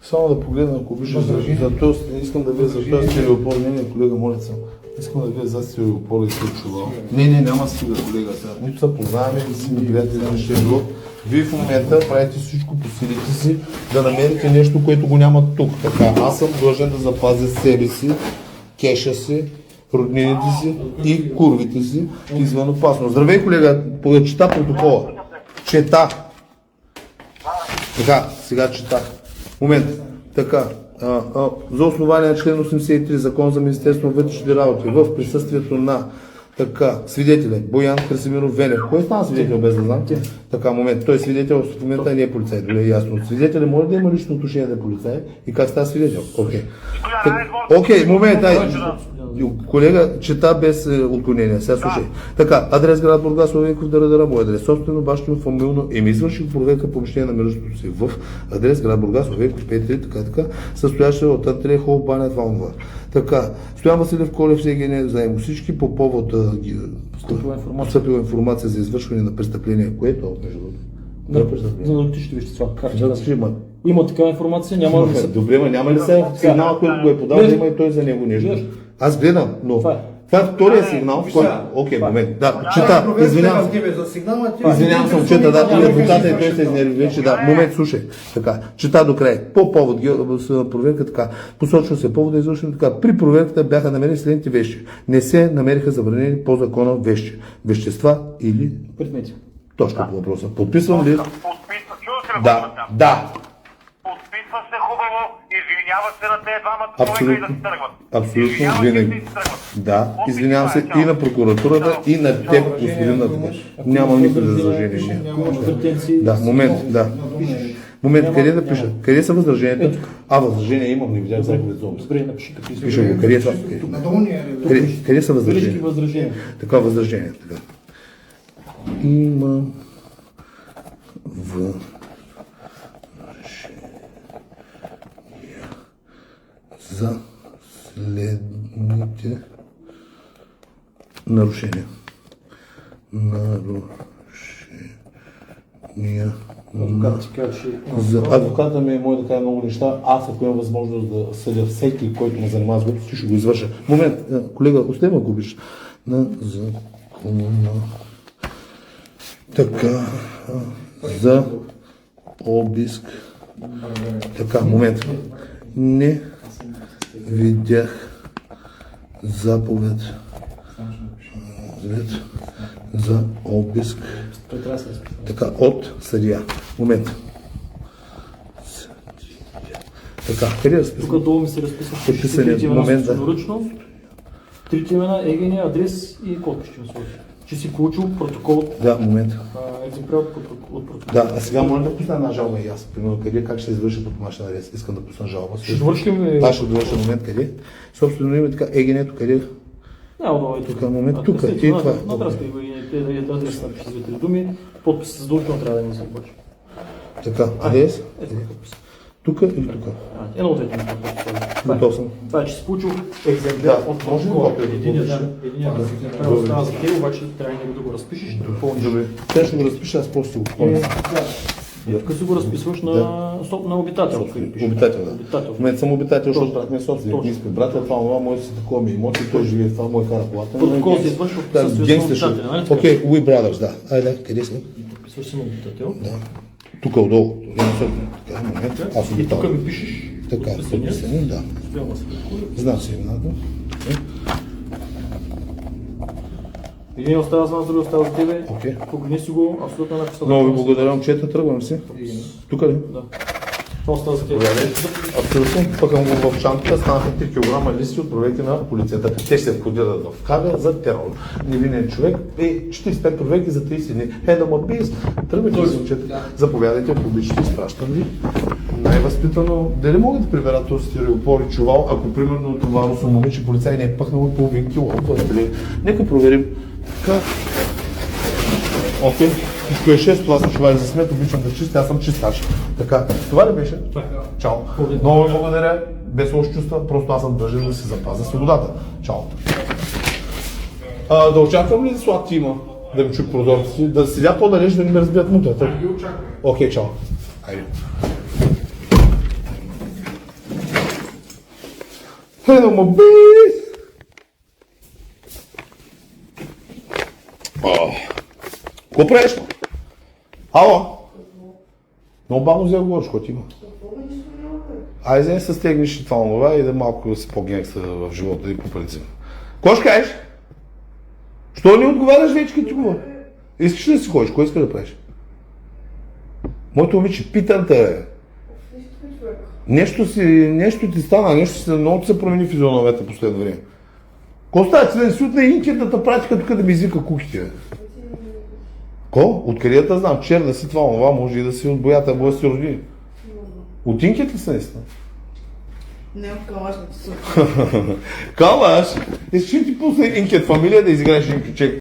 Само да погледна, ако обичаш, за този, искам да видя за този стереопор. Не, колега, моля се. Искам да видя за стереопора и се чувал. Не, няма стига, колега. Нито се познаваме, да си ми приятели на Шедло. Вие в момента правите всичко по силите си, да намерите нещо, което го няма тук. Така, аз съм длъжен да запазя себе си, кеша си, роднините си и курвите си извън опасно. Здравей, колега, чета протокола. Чета. Така, сега чета. Момент. Така. За основание на член 83 Закон за Министерство на вътрешните работи в присъствието на така, свидетеля Боян Красимиров Венев. Кой стана свидетел без да знам? Така, момент. Той е свидетел в момента не е полицай. Добре, ясно. Свидетеля може да има лично отношение да е полицай и как става свидетел? Окей. Окей, момент, ай. Колега, чета без отклонение. Сега слушай. Така, адрес град Бургас, Славейков, Дарадара, мой адрес. Собствено, баща ми фамилно извърших проверка по помещение на намиращото си в адрес град Бургас, Славейков, 5-3, така, състояща от Антре, Хол, Баня, Валнова. Така, Стоян Василев Колев, СГН, заедно всички по повод постъпила информация за извършване на престъпление, което, между другото, За наркотични вещества. Има такава информация, няма да се... Добре, ма няма ли се сигнал, който го е подал, да има и той за него нещо? Аз гледам, но това е втория сигнал, в който... Окей, момент, да, чета, извинявам се. Извинявам се, чета, да, и адвоката и той се изнерви вече, да, момент, слушай, така, чета до край, по повод проверка, така, посочва се повод да извършим така, при проверката бяха намерени следните вещи, не се намериха забранени по закона вещи, вещества или... Предмети. Точка по въпроса. Подписвам ли? Подписва, чува се Да, да. Подписва се хубаво, извинява се на тези двамата Абсолютно. човека и да си тръгват. Абсолютно Извинявай се винаги. и си тръгват. Да, извинявам се и на прокуратурата, и на теб, господин адвокат. Нямам никакви възражения. Да, момент, да. Момент, къде да пиша? Къде са възраженията? Възражения имам, не видях заповед за обиск. Добре, напиши като искаш. Пиша го, къде е това? Къде са възражения? Възражения. Така, възражения. Така. Има за следните нарушения. Адвоката ми може да каже много неща. Аз, ако имам възможност да съдя всеки, който ме занимава с глупости, ще го извърша. Момент, колега, остави ме, ако обичаш. На закона. Така, за обиск. Така, момент. Не видях заповед за обиск. Така, от съдия. Момент. Така, къде е разписано? Тук долу ми се разписва, че ще Подписане, трите имена момент, да. собственоръчно, трите имена, ЕГН, адрес и код ще ми сложи. Че си получил протокол, Да, момент. екземпляр от протокол. Да, а сега моля да пусна една жалба и аз. Примерно, къде, как ще се извърши по домашен арест? Искам да пусна жалба. Ще довършим ли? Да, ще довърша момент, къде? Собствено име, така, ЕГН-то къде? Няма много и тук. Тук, момент, тук. И това. Надраска и адрес напиша за двете думи, подпис задължително трябва да ми се обаче. Така, адрес? Ето подпис. Тук или тук? Едно от двете ми Готов съм. Това е, че си получил екземпляр Да, от може ли протокола. копия да Единият получиш? екземпляр остава за теб, обаче трябва него да го разпишеш, да го помниш. Добре. Те ще го разпиша, аз после ще го помня. Тук си го разписваш на обитател. Обитател, да. Обитател. В момента съм обитател, защото Точно. брат ми е собственик. Точно. Ние сме братя, това мое си такова ми емоции, той живее в това, мой кара колата. Протокол се извършва в присъствието на обитателя, нали така? Окей, We Brothers, да. Айде, къде сме? Подписваш се на обитател. Да. Тук отдолу. Така, момент. Аз И обитател. тук ми пишеш Така, подписани, да. Стоян Василев. Знам си имената. Един остава за нас, други остава за тебе. Окей. Погледни си го, абсолютно написал. Много ви благодаря, момчета, тръгвам си. Тук ли? Да. Това остава за тебе. Абсолютно. Пъкам го в чантата, станаха 3 кг листи от проверки на полицията. Те ще се входират в кабел за терор. Невинен човек. 45 проверки за 30 дни. Да ма бис. Тръгвайте си, момчета. Заповядайте, ако обичате, изпращам ви. Най-възпитано. Дали мога да прибера този стереопор и чувал, ако примерно това съм момиче полицай не е пъхнало половин кило. Нека проверим. Така. Окей. Всичко е 6, това са чували за смет, обичам да чистя, аз съм чистач. Така, това ли беше? Чао. Много ви благодаря, без лоши чувства, просто аз съм държен да си запазя свободата. Чао. Да очаквам ли сладки има? Да ми чук прозорци, да седя по-далеч, да не ме разбият мутрата. Окей, чао. Айде. Хейно му бис! Какво правиш? Ало? Много бавно взе да говориш, какво ти има? Айде не се стегнеш и това онова и да малко си по-генгста в живота и по принцип. Какво ще кажеш? Що не отговаряш вече като ти говоря? Искаш ли да си ходиш? Кой иска да правиш? Моето момиче, питам те. Нещо ти стана, много се промени физиономията последно време. Ко става, че да не си отне инкетната практика тук да ми извика куките? Ко? Откъде да знам? Чер да си това, може и да си от боята, боя си родини. От инкет ли са наистина? Не, калаш не ти се. Калаш, искаш ли ти пусне инкет фамилия да изиграеш един ключек?